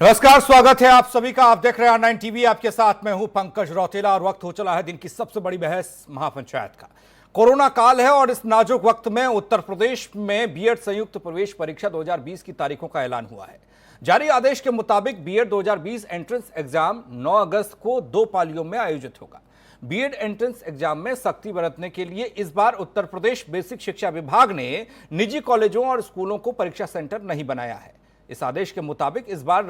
नमस्कार, स्वागत है आप सभी का। आप देख रहे हैं R9 टीवी। आपके साथ मैं हूं पंकज रौतेला और वक्त हो चला है दिन की सबसे बड़ी बहस महापंचायत का। कोरोना काल है और इस नाजुक वक्त में उत्तर प्रदेश में बीएड संयुक्त प्रवेश परीक्षा 2020 की तारीखों का ऐलान हुआ है। जारी आदेश के मुताबिक बीएड 2020 एंट्रेंस एग्जाम 9 अगस्त को 2 पालियों में आयोजित होगा। बीएड एंट्रेंस एग्जाम में सख्ती बरतने के लिए इस बार उत्तर प्रदेश बेसिक शिक्षा विभाग ने निजी कॉलेजों और स्कूलों को परीक्षा सेंटर नहीं बनाया है। इस आदेश के मुताबिक इस बार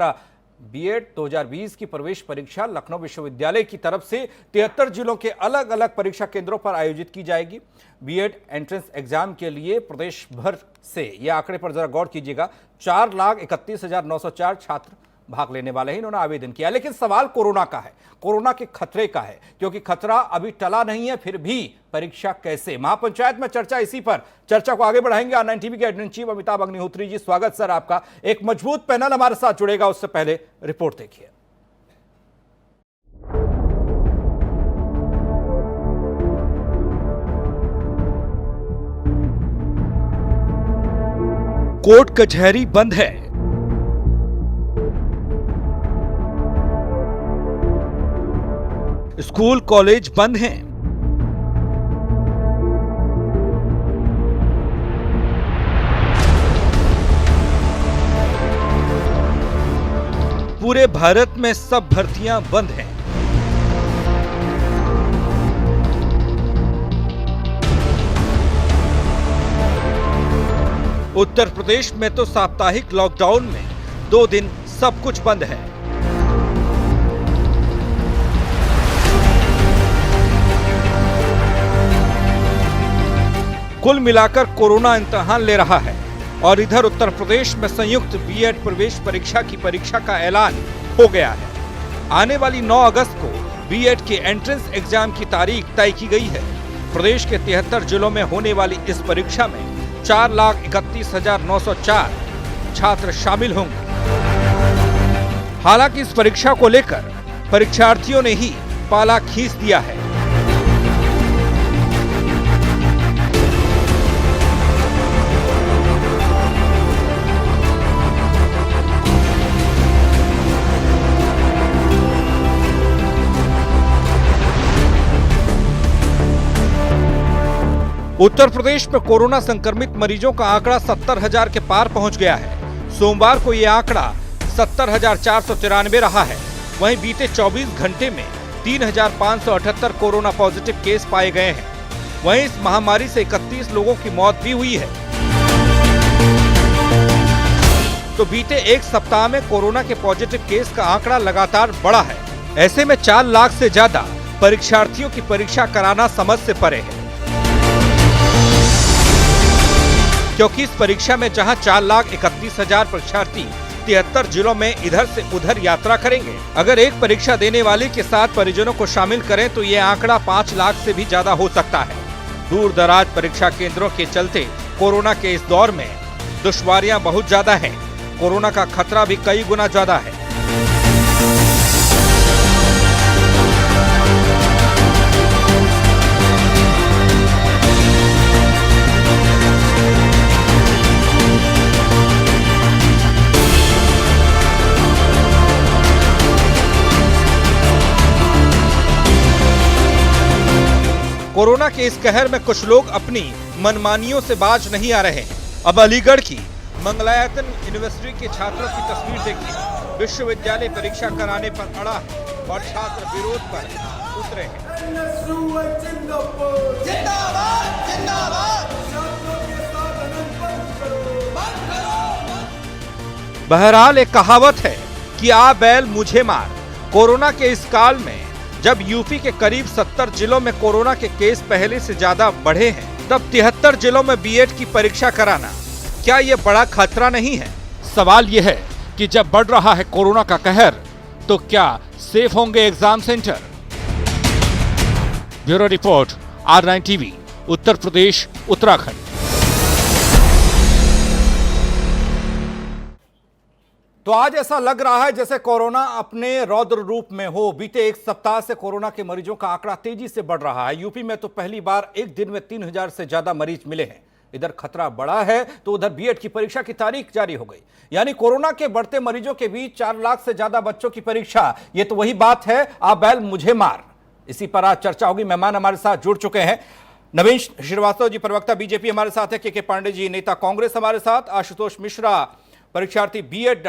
बीएड 2020 की प्रवेश परीक्षा लखनऊ विश्वविद्यालय की तरफ से 73 जिलों के अलग अलग परीक्षा केंद्रों पर आयोजित की जाएगी। बीएड एंट्रेंस एग्जाम के लिए प्रदेश भर से, यह आंकड़े पर जरा गौर कीजिएगा, 4,31,904 छात्र भाग लेने वाले हैं। इन्होंने आवेदन किया, लेकिन सवाल कोरोना का है, कोरोना के खतरे का है, क्योंकि खतरा अभी टला नहीं है। फिर भी परीक्षा कैसे? महापंचायत में चर्चा इसी पर। चर्चा को आगे बढ़ाएंगे R9 टीवी के editor in chief Amitabh Agnihotri ji. स्वागत सर आपका। एक मजबूत पैनल हमारे साथ जुड़ेगा, उससे पहले रिपोर्ट देखिए। कोर्ट कचहरी बंद है, स्कूल कॉलेज बंद हैं, पूरे भारत में सब भर्तियां बंद हैं। उत्तर प्रदेश में तो साप्ताहिक लॉकडाउन में 2 दिन सब कुछ बंद है। कुल मिलाकर कोरोना इम्तिहान ले रहा है और इधर उत्तर प्रदेश में संयुक्त बीएड प्रवेश परीक्षा की परीक्षा का ऐलान हो गया है। आने वाली 9 अगस्त को बीएड के एंट्रेंस एग्जाम की तारीख तय की गई है। प्रदेश के 73 जिलों में होने वाली इस परीक्षा में 4,31,904 छात्र शामिल होंगे। हालांकि इस परीक्षा को लेकर परीक्षार्थियों ने ही पाला खींच दिया है। उत्तर प्रदेश में कोरोना संक्रमित मरीजों का आंकड़ा 70,000 के पार पहुंच गया है। सोमवार को यह आंकड़ा 70,493 रहा है। वहीं बीते 24 घंटे में 3,578 कोरोना पॉजिटिव केस पाए गए हैं। वहीं इस महामारी से 31 लोगों की मौत भी हुई है। तो बीते एक सप्ताह में कोरोना के पॉजिटिव केस का आंकड़ा लगातार बढ़ा है। ऐसे में 4 लाख से ज्यादा परीक्षार्थियों की परीक्षा कराना समझ से परे है, क्योंकि इस परीक्षा में जहां 4,31,000 परीक्षार्थी 73 जिलों में इधर से उधर यात्रा करेंगे, अगर एक परीक्षा देने वाले के साथ परिजनों को शामिल करें तो ये आंकड़ा 5 लाख से भी ज्यादा हो सकता है। दूर दराज परीक्षा केंद्रों के चलते कोरोना के इस दौर में दुश्वारियां बहुत ज्यादा हैं। कोरोना का खतरा भी कई गुना ज्यादा है। कोरोना के इस कहर में कुछ लोग अपनी मनमानियों से बाज नहीं आ रहे हैं। अब अलीगढ़ की मंगलायतन यूनिवर्सिटी के छात्रों की तस्वीर देखिए। विश्वविद्यालय परीक्षा कराने पर अड़ा है और छात्र विरोध पर उतरे हैं। बहरहाल एक कहावत है कि आ बैल मुझे मार। कोरोना के इस काल में जब यूपी के करीब 70 जिलों में कोरोना के केस पहले से ज्यादा बढ़े हैं, तब 73 जिलों में बीएड की परीक्षा कराना क्या ये बड़ा खतरा नहीं है? सवाल ये है कि जब बढ़ रहा है कोरोना का कहर, तो क्या सेफ होंगे exam centre? Bureau report, R9 TV, Uttar Pradesh, Uttarakhand. तो आज ऐसा लग रहा है जैसे कोरोना अपने रौद्र रूप में हो। बीते एक सप्ताह से कोरोना के मरीजों का आंकड़ा तेजी से बढ़ रहा है। यूपी में तो पहली बार एक दिन में 3,000 से ज्यादा मरीज मिले हैं। इधर खतरा बढ़ा है तो उधर बीएड की परीक्षा की तारीख जारी हो गई। यानी कोरोना के बढ़ते मरीजों के बीच 4 लाख से ज्यादा बच्चों की परीक्षा, ये तो वही बात है, आ बैल मुझे मार। इसी पर आज चर्चा होगी। मेहमान हमारे साथ जुड़ चुके हैं। नवीन श्रीवास्तव जी, प्रवक्ता बीजेपी हमारे साथ है। के पांडे जी, नेता कांग्रेस हमारे साथ। आशुतोष मिश्रा, परीक्षार्थी बीएड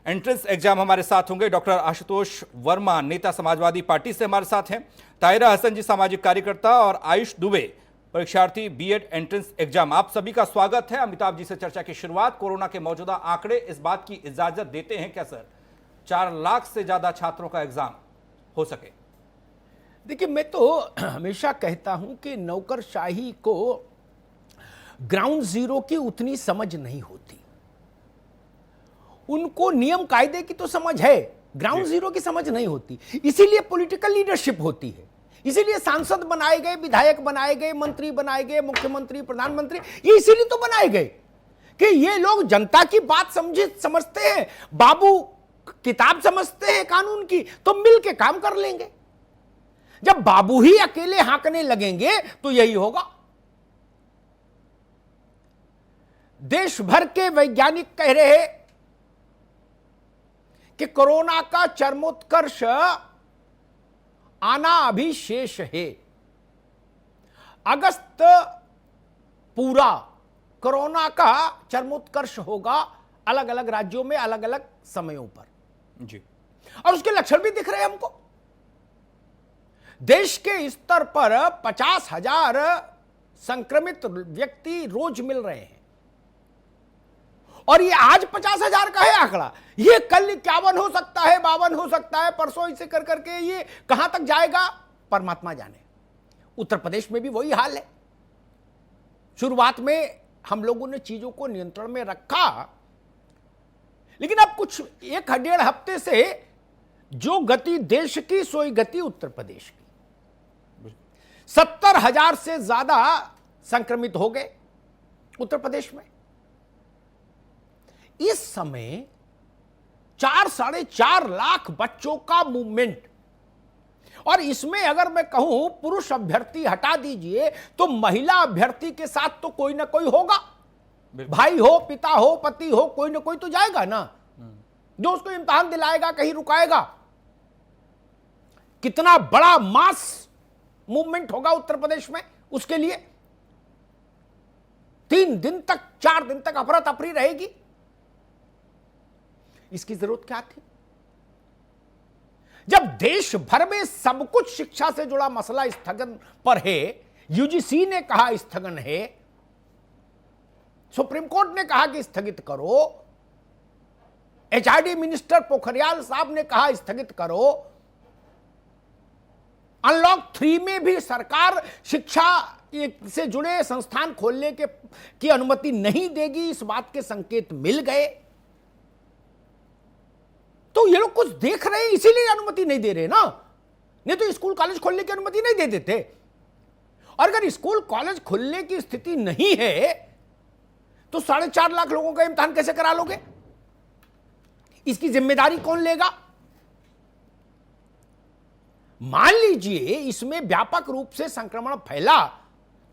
एंट्रेंस एग्जाम हमारे साथ होंगे। डॉक्टर आशुतोष वर्मा, नेता समाजवादी पार्टी से हमारे साथ हैं। ताहिरा हसन जी, सामाजिक कार्यकर्ता। और आयुष दुबे, परीक्षार्थी बीएड एंट्रेंस एग्जाम। आप सभी का स्वागत है। अमिताभ जी से चर्चा की शुरुआत। कोरोना के मौजूदा आंकड़े इस बात की इजाजत देते हैं क्या सर 4 लाख से ज्यादा छात्रों का एग्जाम हो सके? देखिए, मैं तो हमेशा कहता हूं कि नौकरशाही को ग्राउंड जीरो की उतनी समझ नहीं होती। उनको नियम कायदे की तो समझ है, ग्राउंड जीरो की समझ नहीं होती। इसीलिए पॉलिटिकल लीडरशिप होती है, इसीलिए सांसद बनाए गए, विधायक बनाए गए, मंत्री बनाए गए, मुख्यमंत्री, प्रधानमंत्री, ये इसीलिए तो बनाए गए कि ये लोग जनता की बात समझते हैं। बाबू किताब समझते हैं कानून की, तो मिल के काम कर लेंगे। जब बाबू ही अकेले हाँकने लगेंगे तो यही होगा। देश भर के वैज्ञानिक कह रहे हैं कि कोरोना का चरमोत्कर्ष आना अभी शेष है। अगस्त पूरा कोरोना का चरमोत्कर्ष होगा, अलग अलग राज्यों में अलग अलग समयों पर जी। और उसके लक्षण भी दिख रहे हैं हमको। देश के स्तर पर 50,000 संक्रमित व्यक्ति रोज मिल रहे हैं और ये आज 50,000 का है आंकड़ा। ये कल 51 हो सकता है, 52 हो सकता है, परसों इसे कर करके ये कहां तक जाएगा परमात्मा जाने। उत्तर प्रदेश में भी वही हाल है। शुरुआत में हम लोगों ने चीजों को नियंत्रण में रखा, लेकिन अब कुछ 1-1.5 हफ्ते से जो गति देश की, सोई गति उत्तर प्रदेश की। 70,000 से ज्यादा संक्रमित हो गए उत्तर प्रदेश में। इस समय 4-4.5 लाख बच्चों का मूवमेंट, और इसमें अगर मैं कहूं पुरुष अभ्यर्थी हटा दीजिए तो महिला अभ्यर्थी के साथ तो कोई ना कोई होगा। भाई हो, पिता हो, पति हो, कोई ना कोई तो जाएगा ना, जो उसको इम्तिहान दिलाएगा, कहीं रुकाएगा। कितना बड़ा मास मूवमेंट होगा उत्तर प्रदेश में, उसके लिए 3 दिन तक, 4 दिन तक अफरा तफरी रहेगी। इसकी जरूरत क्या थी? जब देश भर में सब कुछ शिक्षा से जुड़ा मसला स्थगन पर है, यूजीसी ने कहा स्थगन है, सुप्रीम कोर्ट ने कहा कि स्थगित करो, एचआरडी मिनिस्टर पोखरियाल साहब ने कहा स्थगित करो, अनलॉक 3 में भी सरकार शिक्षा से जुड़े संस्थान खोलने की अनुमति नहीं देगी, इस बात के संकेत मिल गए। तो ये लोग कुछ देख रहे हैं, इसीलिए अनुमति नहीं दे रहे ना, नहीं तो स्कूल कॉलेज खोलने की अनुमति नहीं दे देते। और अगर स्कूल कॉलेज खोलने की स्थिति नहीं है तो 4.5 लाख लोगों का इम्तिहान कैसे करा लोगे? इसकी जिम्मेदारी कौन लेगा? मान लीजिए इसमें व्यापक रूप से संक्रमण फैला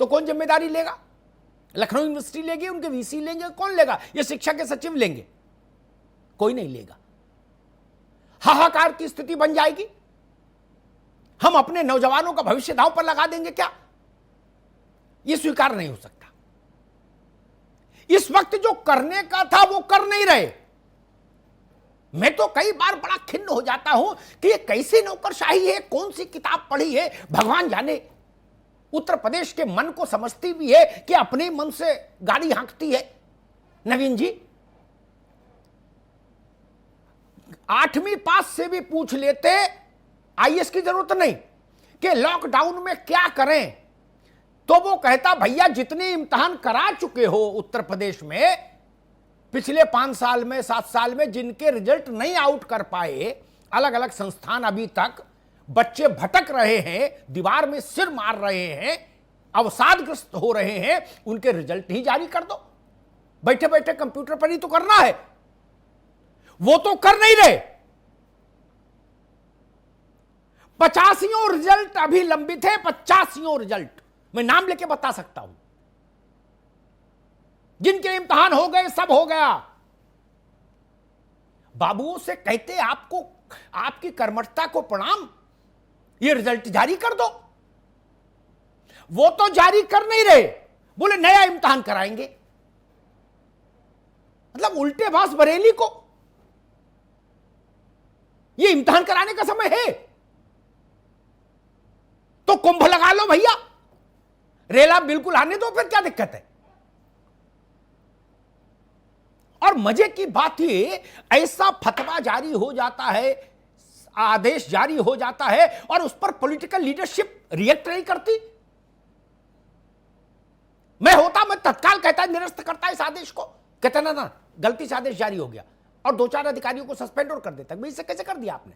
तो कौन जिम्मेदारी लेगा? लखनऊ यूनिवर्सिटी लेगी, उनके वीसी लेंगे, कौन लेगा? ये शिक्षा के सचिव लेंगे? कोई नहीं लेगा। हाहाकार की स्थिति बन जाएगी। हम अपने नौजवानों का भविष्य दांव पर लगा देंगे क्या? यह स्वीकार नहीं हो सकता। इस वक्त जो करने का था वो कर नहीं रहे। मैं तो कई बार बड़ा खिन्न हो जाता हूं कि ये कैसी नौकरशाही है, कौन सी किताब पढ़ी है, भगवान जाने। उत्तर प्रदेश के मन को समझती भी है कि अपने मन से गाड़ी हाँकती है। नवीन जी, 8वीं पास से भी पूछ लेते, आईएएस की जरूरत नहीं कि लॉकडाउन में क्या करें, तो वो कहता भैया जितने इम्तिहान करा चुके हो उत्तर प्रदेश में पिछले 5 साल में, 7 साल में, जिनके रिजल्ट नहीं आउट कर पाए, अलग अलग संस्थान अभी तक बच्चे भटक रहे हैं, दीवार में सिर मार रहे हैं, अवसादग्रस्त हो रहे हैं, उनके रिजल्ट ही जारी कर दो। बैठे बैठे कंप्यूटर पर ही तो करना है, वो तो कर नहीं रहे। 85 रिजल्ट अभी लंबित है, 85 रिजल्ट मैं नाम लेके बता सकता हूं। जिनके इम्तिहान हो गए सब हो गया। बाबुओं से कहते आपको आपकी कर्मठता को प्रणाम, ये रिजल्ट जारी कर दो। वो तो जारी कर नहीं रहे, बोले नया इम्तिहान कराएंगे। मतलब उल्टे बास बरेली को ये इम्तिहान कराने का समय है तो कुंभ लगा लो भैया, रेला बिल्कुल आने दो, फिर क्या दिक्कत है। और मजे की बात ये, ऐसा फतवा जारी हो जाता है, आदेश जारी हो जाता है और उस पर पॉलिटिकल लीडरशिप रिएक्ट नहीं करती। मैं होता, मैं तत्काल कहता, निरस्त करता इस आदेश को, कहता ना ना गलती से आदेश जारी हो गया और 2-4 अधिकारियों को सस्पेंड और कर देता। भाई इसे कैसे कर दिया आपने?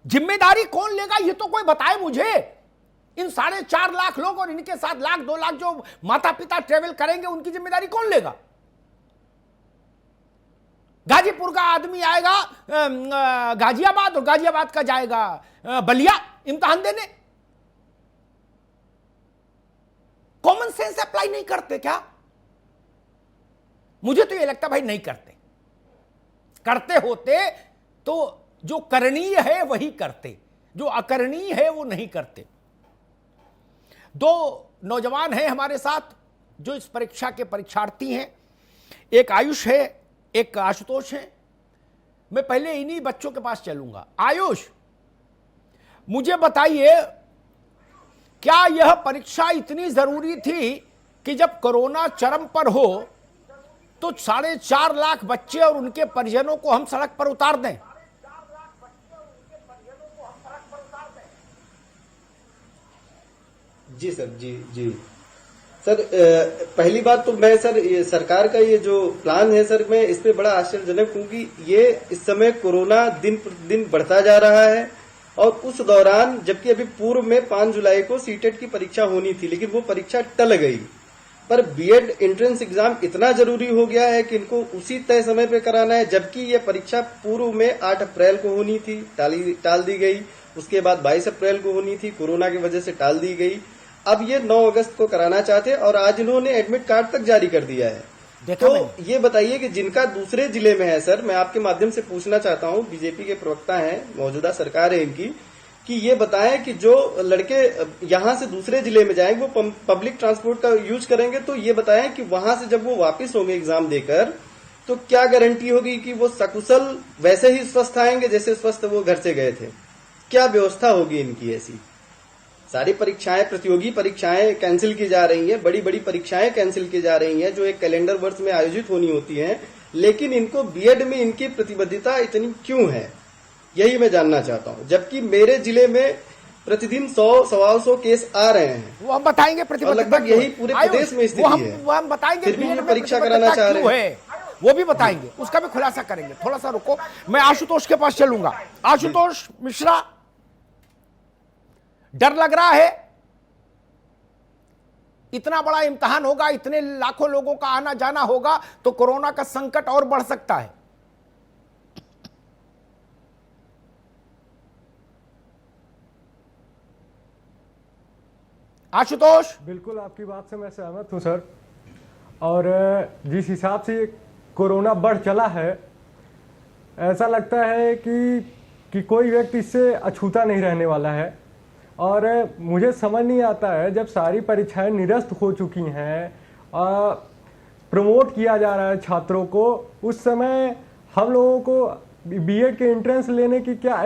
जिम्मेदारी कौन लेगा ये तो कोई बताए मुझे। इन 4.5 लाख लोग और इनके साथ 1-2 लाख जो माता पिता ट्रेवल करेंगे, उनकी जिम्मेदारी कौन लेगा? गाजीपुर का आदमी आएगा गाजियाबाद और गाजियाबाद का जाएगा बलिया इम्तिहान देने। कॉमन सेंस अप्लाई नहीं करते क्या? मुझे तो यह लगता भाई नहीं करते। करते होते तो जो करणीय है वही करते, जो अकरणीय है वो नहीं करते। 2 नौजवान हैं हमारे साथ जो इस परीक्षा के परीक्षार्थी हैं, एक आयुष है, एक आशुतोष है। मैं पहले इन्हीं बच्चों के पास चलूंगा। आयुष, मुझे बताइए, क्या यह परीक्षा इतनी जरूरी थी कि जब कोरोना चरम पर हो तो 4.5 लाख बच्चे और उनके परिजनों को हम सड़क पर उतार दें? जी सर, जी सर, पहली बात तो मैं सर, ये सरकार का ये जो प्लान है सर, मैं इस पे बड़ा आश्चर्यजनक हूँ कि ये इस समय कोरोना दिन प्रतिदिन बढ़ता जा रहा है और उस दौरान, जबकि अभी पूर्व में 5 जुलाई को सीटेट की परीक्षा होनी थी, लेकिन वो परीक्षा टल गई। पर बीएड एंट्रेंस एग्जाम इतना जरूरी हो गया है कि इनको उसी तय समय पे कराना है, जबकि ये परीक्षा पूर्व में 8 अप्रैल को होनी थी, टाल दी गई। उसके बाद 22 अप्रैल को होनी थी, कोरोना की वजह से टाल दी गई। अब ये 9 अगस्त को कराना चाहते और आज इन्होंने एडमिट कार्ड तक जारी कर दिया है। तो ये बताइए कि जिनका दूसरे जिले में है सर, मैं आपके माध्यम से पूछना चाहता हूँ, बीजेपी के प्रवक्ता हैं, मौजूदा सरकार है इनकी, कि ये बताएं कि जो लड़के यहां से दूसरे जिले में जाएंगे वो पब्लिक ट्रांसपोर्ट का यूज करेंगे, तो ये बताएं कि वहां से जब वो वापस होंगे एग्जाम देकर, तो क्या गारंटी होगी कि वो सकुशल वैसे ही स्वस्थ आएंगे जैसे स्वस्थ वो घर से गए थे? क्या व्यवस्था होगी इनकी? ऐसी सारी परीक्षाएं, प्रतियोगी परीक्षाएं कैंसिल की जा रही हैं, बड़ी बड़ी परीक्षाएं कैंसिल की जा रही हैं जो एक कैलेंडर वर्ष में आयोजित होनी होती हैं, लेकिन इनको बीएड में इनकी प्रतिबद्धता इतनी क्यों है, यही मैं जानना चाहता हूं। जबकि मेरे जिले में प्रतिदिन 100-125 केस आ रहे हैं, वो हम बताएंगे। लगभग यही पूरे प्रदेश में स्थिति है, वो हम बताएंगे। फिर भी वो परीक्षा कराना चाह रहे हैं, वो भी बताएंगे, उसका भी खुलासा करेंगे। थोड़ा सा रुको, मैं आशुतोष के पास चलूंगा। आशुतोष मिश्रा, डर लग रहा है? इतना बड़ा इम्तिहान होगा, इतने लाखों लोगों का आना जाना होगा, तो कोरोना का संकट और बढ़ सकता है। आशुतोष? बिल्कुल आपकी बात से मैं सहमत हूं सर। और जिस हिसाब से कोरोना बढ़ चला है, ऐसा लगता है कि कोई व्यक्ति इससे अछूता नहीं रहने वाला है। और मुझे समझ नहीं आता है, जब सारी परीक्षाएं निरस्त हो चुकी हैं, प्रमोट किया जा रहा है छात्रों को, उस समय हम लोगों को बीएड के एंट्रेंस लेने की क्या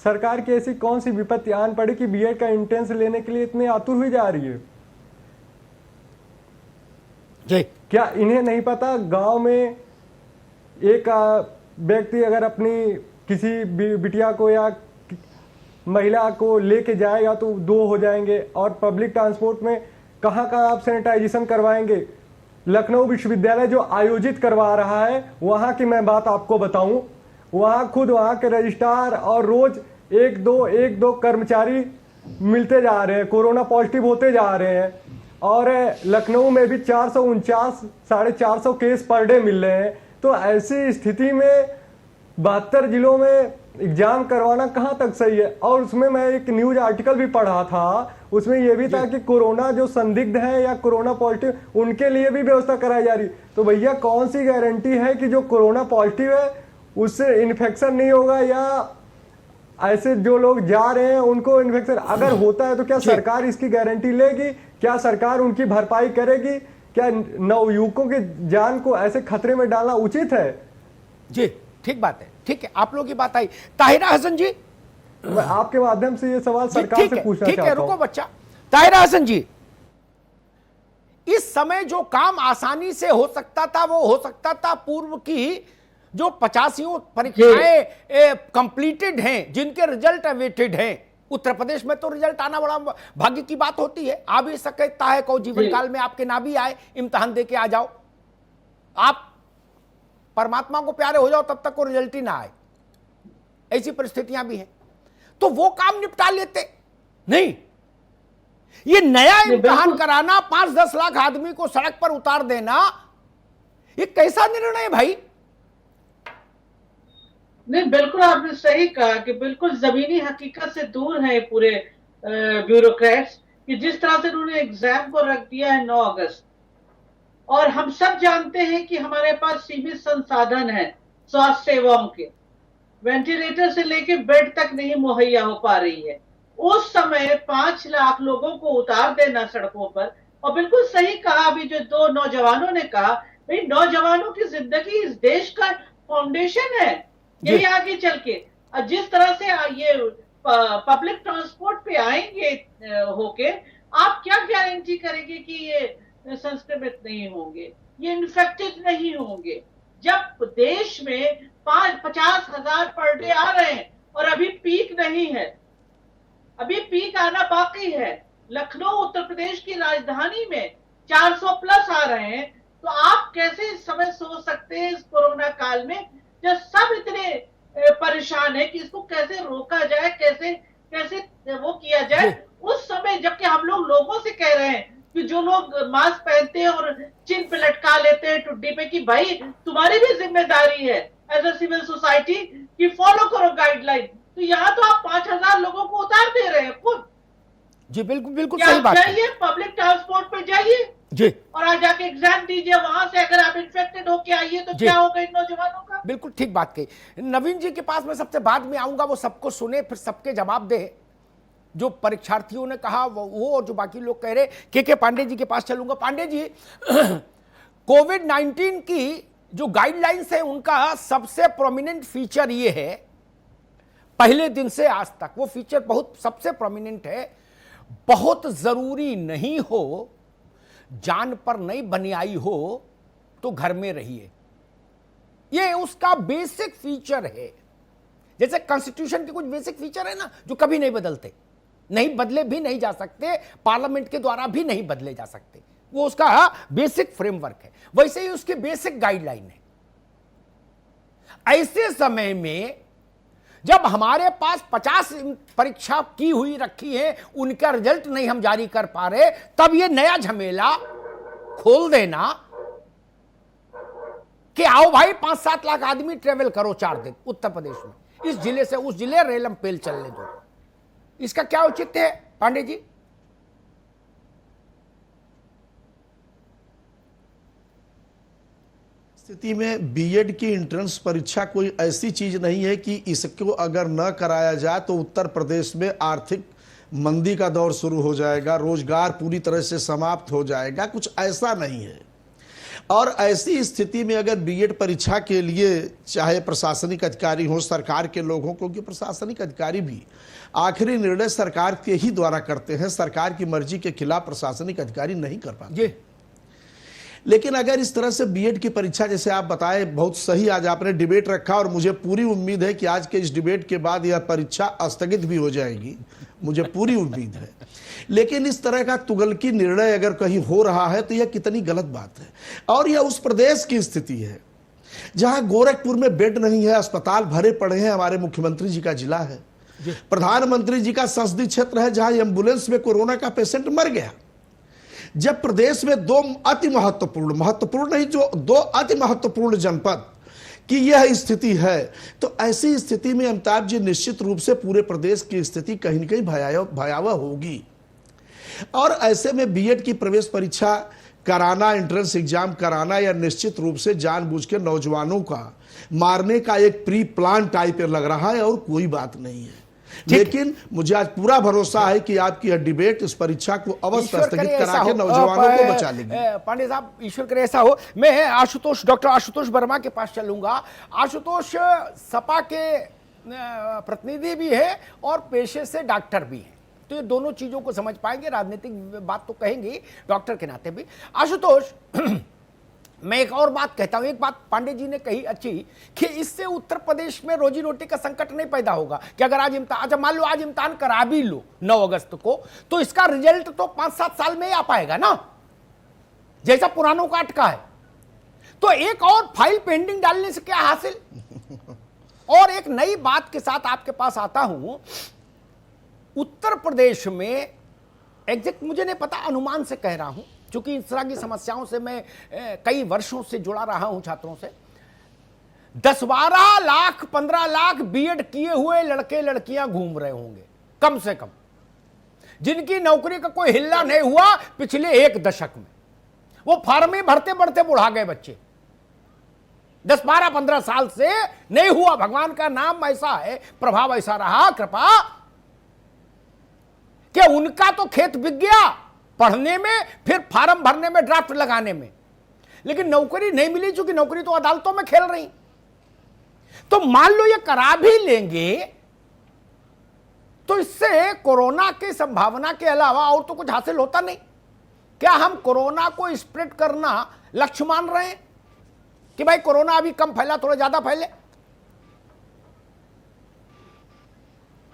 सरकार की ऐसी कौन सी विपत्ति आन पड़ी कि बीएड का एंट्रेंस लेने के लिए इतने आतुर हुई जा रही है? जी, क्या इन्हें नहीं पता? गांव में एक व्यक्ति अगर अपनी किसी बिटिया को या महिला को लेके जाएगा तो 2 हो जाएंगे, और पब्लिक ट्रांसपोर्ट में कहाँ आप सैनिटाइजेशन करवाएंगे? लखनऊ विश्वविद्यालय जो आयोजित करवा रहा है, वहाँ की मैं बात आपको बताऊं, वहाँ खुद वहाँ के रजिस्ट्रार और रोज 1-2 कर्मचारी मिलते जा रहे हैं, कोरोना पॉजिटिव होते जा रहे हैं। और लखनऊ में भी 449, 450 केस पर डे मिल रहे हैं। तो ऐसी स्थिति में 72 जिलों में एग्जाम करवाना कहाँ तक सही है। और उसमें मैं एक न्यूज आर्टिकल भी पढ़ा था, उसमें यह भी था कि कोरोना जो संदिग्ध है या कोरोना पॉजिटिव उनके लिए भी व्यवस्था कराई जा रही। तो भैया कौन सी गारंटी है कि जो कोरोना पॉजिटिव है उससे इन्फेक्शन नहीं होगा, या ऐसे जो लोग जा रहे हैं उनको इन्फेक्शन अगर होता है तो क्या सरकार इसकी गारंटी लेगी? क्या सरकार उनकी भरपाई करेगी? क्या नवयुवकों की जान को ऐसे खतरे में डालना उचित है? जी ठीक बात है, ठीक है, आप लोगों की बात आई। ताहिरा हसन जी, मैं आपके माध्यम से ये सवाल सरकार से पूछना ठीक है, चाहता रुको हूं। बच्चा। ताहिरा हसन जी, इस समय जो काम आसानी से हो सकता था वो हो सकता था पूर्व की जो 85 परीक्षाएं कंप्लीटेड हैं, जिनके रिजल्ट अवेटेड हैं। उत्तर प्रदेश में तो रिजल्ट आना बड़ा भाग्य की बात होती है। आ भी सकता है को जीवन काल में आपके ना भी आए, इम्तिहान दे के आ जाओ, आप परमात्मा को प्यारे हो जाओ तब तक को रिजल्ट ही ना आए, ऐसी परिस्थितियां भी हैं। तो वो काम निपटा लेते नहीं, ये नया इम्तिहान कराना, 5-10 लाख आदमी को सड़क पर उतार देना, ये कैसा निर्णय है भाई? नहीं, बिल्कुल आपने सही कहा कि बिल्कुल जमीनी हकीकत से दूर है पूरे ब्यूरोक्रेट्स, कि जिस तरह से उन्होंने एग्जाम को रख दिया है 9 अगस्त। और हम सब जानते हैं कि हमारे पास सीमित संसाधन है स्वास्थ्य सेवाओं के, वेंटिलेटर से लेके बेड तक नहीं मुहैया हो पा रही है। उस समय 5 लाख लोगों को उतार देना सड़कों पर, और बिल्कुल सही कहा अभी जो 2 नौजवानों ने कहा, भाई नौजवानों की जिंदगी इस देश का फाउंडेशन है, यही आगे चल के जिस तरह से ये पब्लिक ट्रांसपोर्ट पे आएंगे होके, आप क्या गारंटी करेंगे कि ये संक्रमित नहीं होंगे, ये इन्फेक्टेड नहीं होंगे? जब देश में 50,000 पर डे आ रहे हैं और अभी पीक नहीं है, अभी पीक आना बाकी है। लखनऊ उत्तर प्रदेश की राजधानी में 400 प्लस आ रहे हैं, तो आप कैसे इस समय सोच सकते हैं इस कोरोना काल में जब सब इतने परेशान है कि इसको कैसे रोका जाए, कैसे कैसे वो किया जाए? उस समय जबकि हम लोगों से कह रहे हैं कि जो लोग मास्क पहनते हैं और चिन पे लटका लेते हैं टुड्डी पे, कि भाई तुम्हारी भी जिम्मेदारी है एज अ सिविल सोसाइटी कि फॉलो करो गाइडलाइन, तो यहाँ तो आप 5,000 लोगों को उतार दे रहे हैं खुद। जी बिल्कुल बिल्कुल सही बात है। जाइए पब्लिक ट्रांसपोर्ट पे जाइए जी, और आज जाके एग्जाम दीजिए, वहां से अगर आप इन्फेक्टेड होके आइए तो क्या होगा इन नौजवानों का? बिल्कुल ठीक बात कही। नवीन जी के पास मैं सबसे बाद में आऊंगा, वो सबको सुने फिर सबके जवाब दे। जो परीक्षार्थियों ने कहा वो और जो बाकी लोग कह रहे, के पांडे जी के पास चलूंगा। पांडे जी, कोविड-19 की जो गाइडलाइंस है उनका सबसे प्रोमिनेंट फीचर ये है, पहले दिन से आज तक वो फीचर बहुत सबसे प्रोमिनेंट है, बहुत जरूरी नहीं हो, जान पर नहीं बनी आई हो तो घर में रहिए। ये उसका बेसिक फीचर है। जैसे कॉन्स्टिट्यूशन के कुछ बेसिक फीचर है ना जो कभी नहीं बदलते, नहीं बदले भी नहीं जा सकते, पार्लियामेंट के द्वारा भी नहीं बदले जा सकते, वो उसका बेसिक फ्रेमवर्क है। वैसे ही उसकी बेसिक गाइडलाइन है। ऐसे समय में जब हमारे पास 50 परीक्षा की हुई रखी है, उनका रिजल्ट नहीं हम जारी कर पा रहे, तब ये नया झमेला खोल देना कि आओ भाई 5-7 लाख आदमी ट्रेवल करो 4 दिन उत्तर प्रदेश में, इस जिले से उस जिले रेलम पेल चलने दो, इसका क्या औचित्य है पांडे जी? स्थिति में बीएड की एंट्रेंस परीक्षा कोई ऐसी चीज नहीं है कि इसको अगर न कराया जाए तो उत्तर प्रदेश में आर्थिक मंदी का दौर शुरू हो जाएगा, रोजगार पूरी तरह से समाप्त हो जाएगा, कुछ ऐसा नहीं है। और ऐसी स्थिति में अगर बीएड परीक्षा के लिए चाहे प्रशासनिक अधिकारी हो, सरकार के लोग हों, क्योंकि प्रशासनिक अधिकारी भी आखिरी निर्णय सरकार के ही द्वारा करते हैं, सरकार की मर्जी के खिलाफ प्रशासनिक अधिकारी नहीं कर पाते। लेकिन अगर इस तरह से बीएड की परीक्षा, जैसे आप बताए, बहुत सही आज आपने डिबेट रखा और मुझे पूरी उम्मीद है कि आज के इस डिबेट के बाद यह परीक्षा स्थगित भी हो जाएगी, मुझे पूरी उम्मीद है। लेकिन इस तरह का तुगलकी निर्णय अगर कहीं हो रहा है तो यह कितनी गलत बात है। और यह उस प्रदेश की स्थिति है जहां गोरखपुर में बेड नहीं है, अस्पताल भरे पड़े हैं, हमारे मुख्यमंत्री जी का जिला है, प्रधानमंत्री जी का संसदीय क्षेत्र है, जहां एम्बुलेंस में कोरोना का पेशेंट मर गया। जब प्रदेश में 2 अति महत्वपूर्ण नहीं जो 2 अति महत्वपूर्ण जनपद कि यह स्थिति है, तो ऐसी स्थिति में अमिताभ जी निश्चित रूप से पूरे प्रदेश की स्थिति कहीं न कहीं भयावह होगी। और ऐसे में बीएड की प्रवेश परीक्षा कराना, एंट्रेंस एग्जाम कराना, या निश्चित रूप से जानबूझ के नौजवानों का मारने का एक प्री प्लान टाइप लग रहा है, और कोई बात नहीं है। लेकिन मुझे आज पूरा भरोसा है कि आपकी यह डिबेट इस परीक्षा को अवश्य स्थगित करा के नौजवानों को बचा लेगी। पांडे साहब, ईश्वर करे ऐसा हो। मैं आशुतोष, डॉक्टर आशुतोष वर्मा के पास चलूंगा। आशुतोष सपा के प्रतिनिधि भी है और पेशे से डॉक्टर भी है, तो ये दोनों चीजों को समझ पाएंगे, राजनीतिक बात तो कहेंगे डॉक्टर के नाते भी। आशुतोष, मैं एक और बात कहता हूं, एक बात पांडे जी ने कही अच्छी, कि इससे उत्तर प्रदेश में रोजी रोटी का संकट नहीं पैदा होगा कि अगर आज इम्तिहान, अच्छा मान लो आज इम्तिहान करा भी लो 9 अगस्त को, तो इसका रिजल्ट तो 5-7 साल में ही आ पाएगा ना, जैसा पुरानों का अटका है। तो एक और फाइल पेंडिंग डालने से क्या हासिल। और एक नई बात के साथ आपके पास आता हूं, उत्तर प्रदेश में एग्जैक्ट मुझे नहीं पता, अनुमान से कह रहा हूं, क्योंकि इस तरह की समस्याओं से मैं कई वर्षों से जुड़ा रहा हूं छात्रों से। 10-12 लाख 15 लाख बीएड किए हुए लड़के लड़कियां घूम रहे होंगे कम से कम, जिनकी नौकरी का कोई हिल्ला नहीं हुआ पिछले 1 दशक में। वो फार्म में भरते भरते बुढ़ा गए बच्चे, 10-12-15 साल से नहीं हुआ। भगवान का नाम ऐसा है, प्रभाव ऐसा रहा, कृपा, कि उनका तो खेत बिक गया पढ़ने में, फिर फार्म भरने में, ड्राफ्ट लगाने में, लेकिन नौकरी नहीं मिली, क्योंकि नौकरी तो अदालतों में खेल रही। तो मान लो ये करा भी लेंगे, तो इससे कोरोना की संभावना के अलावा और तो कुछ हासिल होता नहीं। क्या हम कोरोना को स्प्रेड करना लक्ष्य मान रहे हैं कि भाई कोरोना अभी कम फैला, थोड़ा ज्यादा फैले?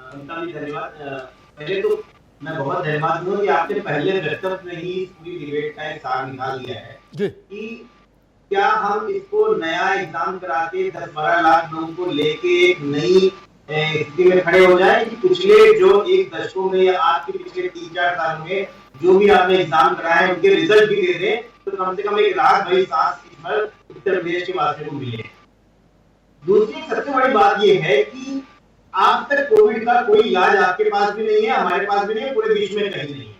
धन्यवाद। पहले तो मैं बहुत धन्यवाद हूँ कि आपने पहले वक्तव्य में ही इस पूरी डिबेट का एक सार निकाल लिया है कि क्या हम इसको नया एग्जाम करा के 10-12 लाख लोगों को लेके एक नई स्थिति में खड़े हो जाए, कि पिछले जो 1 दशकों में या आज के पिछले 3-4 साल में जो भी आपने एग्जाम कराया है उनके रिजल्ट भी दे दें, तो कम से कम एक राहत भरी सांस इस पर उत्तर प्रदेश के वासियों को मिले। दूसरी सबसे बड़ी बात यह है कि आज तक कोविड का कोई इलाज आपके पास भी नहीं है, हमारे पास भी नहीं है, पूरे विश्व में कहीं नहीं है।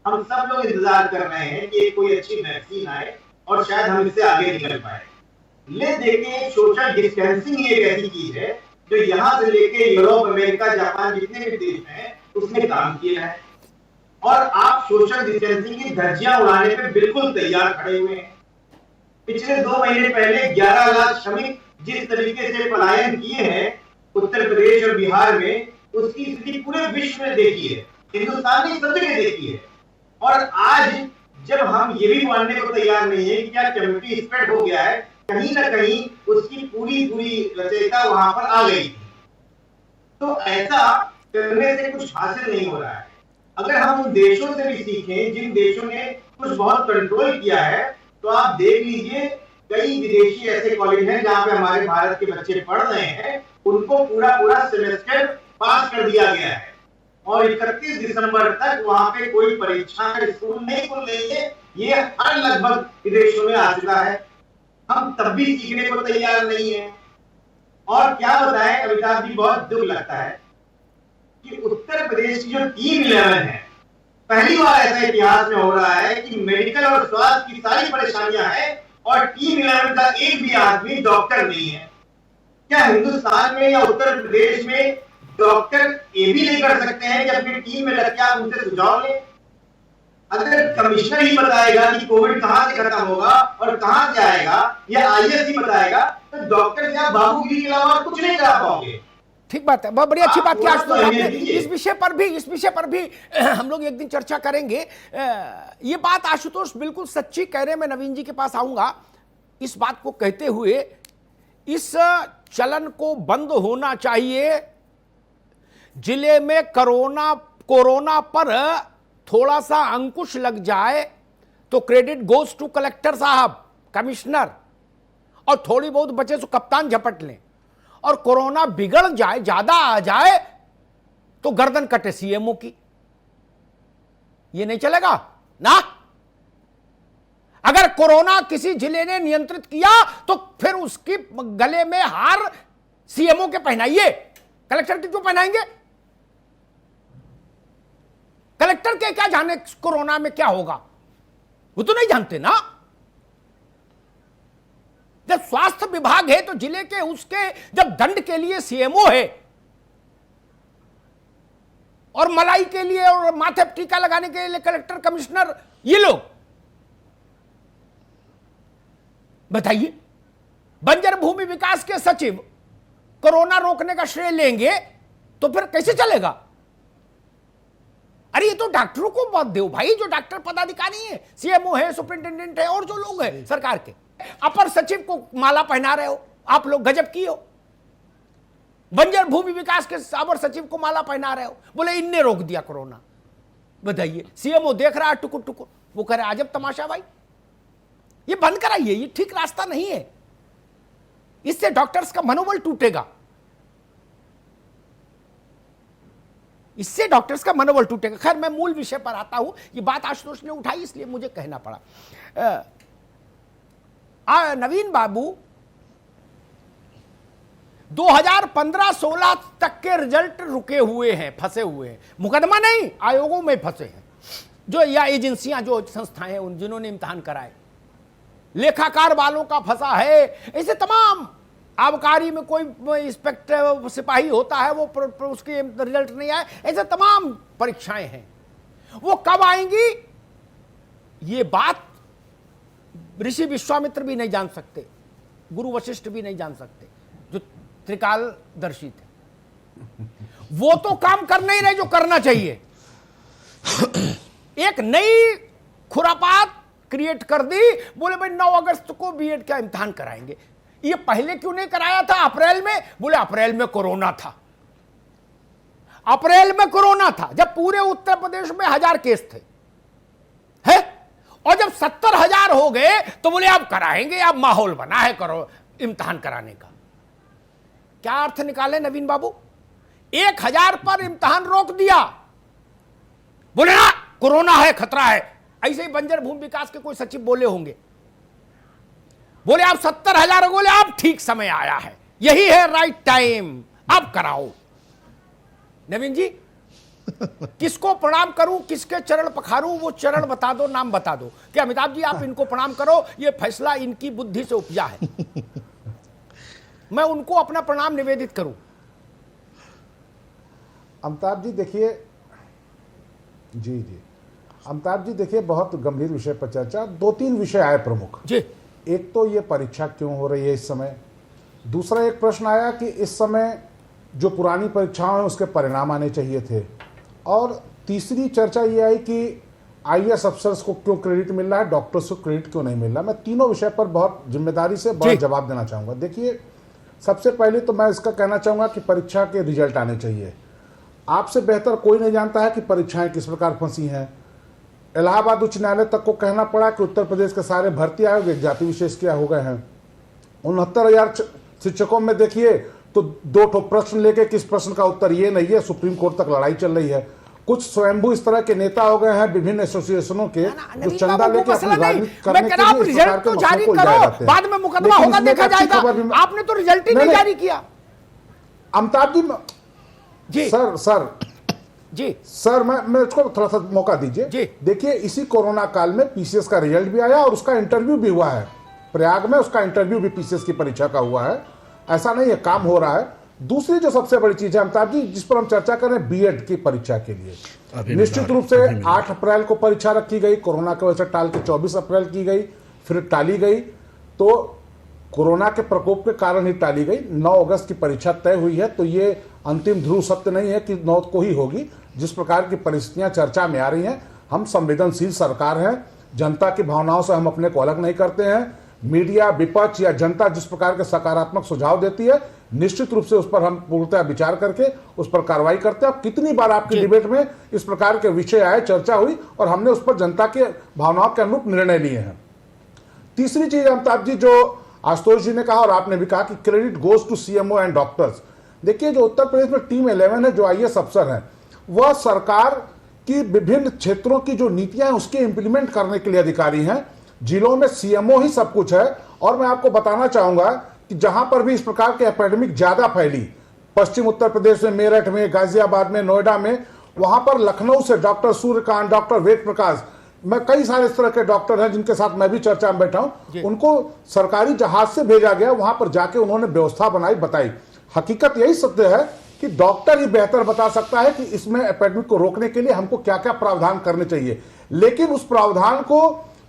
हम सब लोग इंतजार कर रहे हैं कि कोई अच्छी वैक्सीन आए और शायद हम इससे आगे निकल पाए। ले देखें, सोशल डिस्टेंसिंग एक ऐसी चीज है जो यहाँ से लेके यूरोप, अमेरिका, जापान जितने भी देश हैं उसने काम किया है, और आप सोशल डिस्टेंसिंग की धज्जियां उड़ाने पे बिल्कुल तैयार खड़े हुए हैं। पिछले 2 महीने पहले 11 लाख श्रमिक जिस तरीके से पलायन किए हैं उत्तर प्रदेश और बिहार में, उसकी स्थिति पूरे विश्व में देखी है, हिंदुस्तान ने सब जगह देखी है। और आज जब हम ये भी मानने को तैयार नहीं है कि क्या कम्युनिटी स्प्रेड हो गया है, कहीं ना कहीं उसकी पूरी रचयिता वहां पर आ गई थी, तो ऐसा करने से कुछ हासिल नहीं हो रहा है। अगर हम उन देशों से भी सीखें जिन देशों ने कुछ बहुत कंट्रोल किया है, तो आप देख लीजिए कई विदेशी ऐसे कॉलेज हैं जहां पे हमारे भारत के बच्चे पढ़ रहे हैं, उनको पूरा सेमेस्टर पास कर दिया गया है, और 31 दिसंबर तक वहां पे कोई परीक्षा स्कूल नहीं खुल रही है। ये हर लगभग विदेशों में आ चुका है। हम तब भी सीखने को तैयार नहीं है। और क्या बताएं अमिताभ जी, बहुत दुख लगता है कि उत्तर प्रदेश की जो टीम 11 है, पहली बार ऐसा इतिहास में हो रहा है कि मेडिकल और स्वास्थ्य की सारी परेशानियां हैं और टीम 11 का एक भी आदमी डॉक्टर नहीं है। क्या हिंदुस्तान में या उत्तर प्रदेश में डॉक्टर ये भी नहीं कर सकते हैं कि अपनी टीम में रख के आप उनसे सुझाव लें? अगर कमिश्नर ही बताएगा कि कोविड कहां से खत्म होगा और कहां से आएगा, या आईएएस ही बताएगा, तो डॉक्टर क्या बाबूगिरी के अलावा कुछ नहीं करा पाओगे। ठीक बात है, बहुत बड़ी अच्छी बात किया आपने। इस विषय पर भी हम लोग एक दिन चर्चा करेंगे। ये बात आशुतोष बिल्कुल सच्ची कह रहे हैं। मैं नवीन जी के पास आऊंगा इस बात को कहते हुए, इस चलन को बंद होना चाहिए। जिले में कोरोना पर थोड़ा सा अंकुश लग जाए तो क्रेडिट गोज टू कलेक्टर साहब, कमिश्नर, और थोड़ी बहुत बचे तो कप्तान झपट लें। और कोरोना बिगड़ जाए, ज्यादा आ जाए, तो गर्दन कटे सीएमओ की। ये नहीं चलेगा ना। अगर कोरोना किसी जिले ने नियंत्रित किया तो फिर उसकी गले में हार सीएमओ के पहनाइए, कलेक्टर के क्यों पहनाएंगे? कलेक्टर के क्या जाने कोरोना में क्या होगा, वो तो नहीं जानते ना। जब स्वास्थ्य विभाग है तो जिले के उसके जब दंड के लिए सीएमओ है और मलाई के लिए और माथे पर टीका लगाने के लिए कलेक्टर, कमिश्नर, ये लोग बताइए। बंजर भूमि विकास के सचिव कोरोना रोकने का श्रेय लेंगे तो फिर कैसे चलेगा? अरे ये तो डॉक्टरों को मत दो भाई, जो डॉक्टर पदाधिकारी है, सीएमओ है, सुपरिंटेंडेंट है और जो लोग हैं सरकार के। अपर सचिव को माला पहना रहे हो आप लोग, गजब की हो। बंजर भूमि विकास के अपर सचिव को माला पहना रहे हो, बोले इनने रोक दिया कोरोना। बताइए, सीएमओ देख रहा है टुकुर टुकुर, वो कह रहा है अजब तमाशा भाई, ये बंद कराइए, ये ठीक रास्ता नहीं है, इससे डॉक्टर्स का मनोबल टूटेगा, इससे डॉक्टर्स का मनोबल टूटेगा। खैर मैं मूल विषय पर आता हूं, ये बात आशुतोष ने उठाई इसलिए मुझे कहना पड़ा। नवीन बाबू 2015-16 तक के रिजल्ट रुके हुए हैं, फंसे हुए हैं, मुकदमा नहीं, आयोगों में फंसे हैं, जो या एजेंसियां, जो संस्थाएं उन जिन्होंने इम्तिहान कराए, लेखाकार वालों का फंसा है, ऐसे तमाम। आबकारी में कोई इंस्पेक्टर सिपाही होता है, वो उसके रिजल्ट नहीं आए, ऐसे तमाम परीक्षाएं हैं। वो कब आएंगी ये बात ऋषि विश्वामित्र भी नहीं जान सकते, गुरु वशिष्ठ भी नहीं जान सकते, जो त्रिकालदर्शी थे। वो तो काम कर नहीं रहे जो करना चाहिए। एक नई खुरापात क्रिएट कर दी, बोले भाई 9 अगस्त को बीएड का इम्तिहान कराएंगे। ये पहले क्यों नहीं कराया था अप्रैल में? बोले अप्रैल में कोरोना था, अप्रैल में कोरोना था, जब पूरे उत्तर प्रदेश में 1000 केस थे, है? और जब 70,000 हो गए तो बोले अब कराएंगे, अब माहौल बना है करो इम्तिहान कराने का। क्या अर्थ निकाले नवीन बाबू? 1000 पर इम्तिहान रोक दिया, बोले ना कोरोना है, खतरा है। ऐसे ही बंजर भूमि विकास के कोई सचिव बोले होंगे, बोले आप 70,000, बोले अब ठीक समय आया है, यही है राइट टाइम, अब कराओ। नवीन जी, किसको प्रणाम करूं, किसके चरण पखारूं, वो चरण बता दो, नाम बता दो कि अमिताभ जी आप इनको प्रणाम करो, ये फैसला इनकी बुद्धि से उपजा है, मैं उनको अपना प्रणाम निवेदित करूं। अमिताभ जी देखिए, जी अमिताभ जी देखिए, बहुत गंभीर विषय पर चर्चा, 2-3 विषय आए प्रमुख जी। एक तो ये परीक्षा क्यों हो रही है इस समय, दूसरा एक प्रश्न आया कि इस समय जो पुरानी परीक्षाएं हैं उसके परिणाम आने चाहिए थे, और तीसरी चर्चा ये आई कि आईएएस अफसर्स को क्यों क्रेडिट मिल रहा है, डॉक्टर्स को क्रेडिट क्यों नहीं मिल रहा। मैं तीनों विषय पर बहुत जिम्मेदारी से बहुत जवाब देना चाहूँगा। देखिए, सबसे पहले तो मैं इसका कहना चाहूँगा कि परीक्षा के रिजल्ट आने चाहिए। आपसे बेहतर कोई नहीं जानता है कि परीक्षाएं किस प्रकार फंसी हैं। इलाहाबाद उच्च न्यायालय तक को कहना पड़ा कि उत्तर प्रदेश के सारे भर्ती आयोग एक जाति विशेष के हो गए हैं। 69,000 शिक्षकों में देखिए तो 2 प्रश्न लेके किस प्रश्न का उत्तर ये नहीं है, सुप्रीम कोर्ट तक लड़ाई चल रही है। कुछ स्वयंभू इस तरह के नेता हो गए हैं विभिन्न एसोसिएशनों के, जो चंदा लेके अपनी राजनीति करने के लिए इस प्रकार के जारी मसलों को करो, जाते हैं। बाद में मुकदमा होगा, देखा जाएगा। आपने तो रिजल्ट ही नहीं जारी किया। अमिताभ जी, सर मैं इसको थोड़ा सा मौका दीजिए। देखिए, इसी कोरोना काल में पीसीएस का रिजल्ट भी आया और उसका इंटरव्यू भी हुआ है प्रयाग में, उसका इंटरव्यू भी पीसीएस की परीक्षा का हुआ है। ऐसा नहीं है, काम हो रहा है। दूसरी जो सबसे बड़ी चीज है अमिताभ जी, जिस पर हम चर्चा कर रहे हैं, बीएड की परीक्षा के लिए निश्चित रूप से 8 अप्रैल को परीक्षा रखी गई, कोरोना की वजह से टाल के 24 अप्रैल की गई, फिर टाली गई, तो कोरोना के प्रकोप के कारण ही टाली गई। 9 अगस्त की परीक्षा तय हुई है, तो ये अंतिम ध्रुव सत्य नहीं है कि 9 को ही होगी। जिस प्रकार की परिस्थितियां चर्चा में आ रही हैं, हम संवेदनशील सरकार हैं, जनता की भावनाओं से हम अपने को अलग नहीं करते हैं। मीडिया, विपक्ष या जनता जिस प्रकार के सकारात्मक सुझाव देती है, निश्चित रूप से उस पर हम पूर्णतः विचार करके उस पर कार्रवाई करते हैं। कितनी बार आपकी डिबेट में इस प्रकार के विषय आए, चर्चा हुई और हमने उस पर जनता के भावनाओं के अनुरूप निर्णय लिए हैं। तीसरी चीज अमिताभ जी, जो आशुतोष जी ने कहा और आपने भी कहा कि credit goes to CMO and doctors. देखिए, जो उत्तर प्रदेश में टीम 11 है, जो आईएएस अफसर हैं, वह सरकार की विभिन्न क्षेत्रों की जो नीतियां हैं उसके इंप्लीमेंट करने के लिए अधिकारी हैं। जिलों में सीएमओ ही सब कुछ है। और मैं आपको बताना चाहूंगा कि जहां पर भी इस प्रकार के एपिडेमिक ज्यादा फैली, पश्चिम उत्तर प्रदेश में, मेरठ में, गाजियाबाद में, नोएडा में, वहां पर लखनऊ से डॉक्टर सूर्यकांत, डॉक्टर वेद प्रकाश, मैं कई सारे इस तरह के डॉक्टर हैं जिनके साथ मैं भी चर्चा में बैठा हूं, उनको सरकारी जहाज से भेजा गया, वहां पर जाके उन्होंने व्यवस्था बताई। हकीकत यही सत्य है कि डॉक्टर ही बेहतर बता सकता है कि इसमें एपिडेमिक को रोकने के लिए हमको क्या क्या प्रावधान करने चाहिए, लेकिन उस प्रावधान को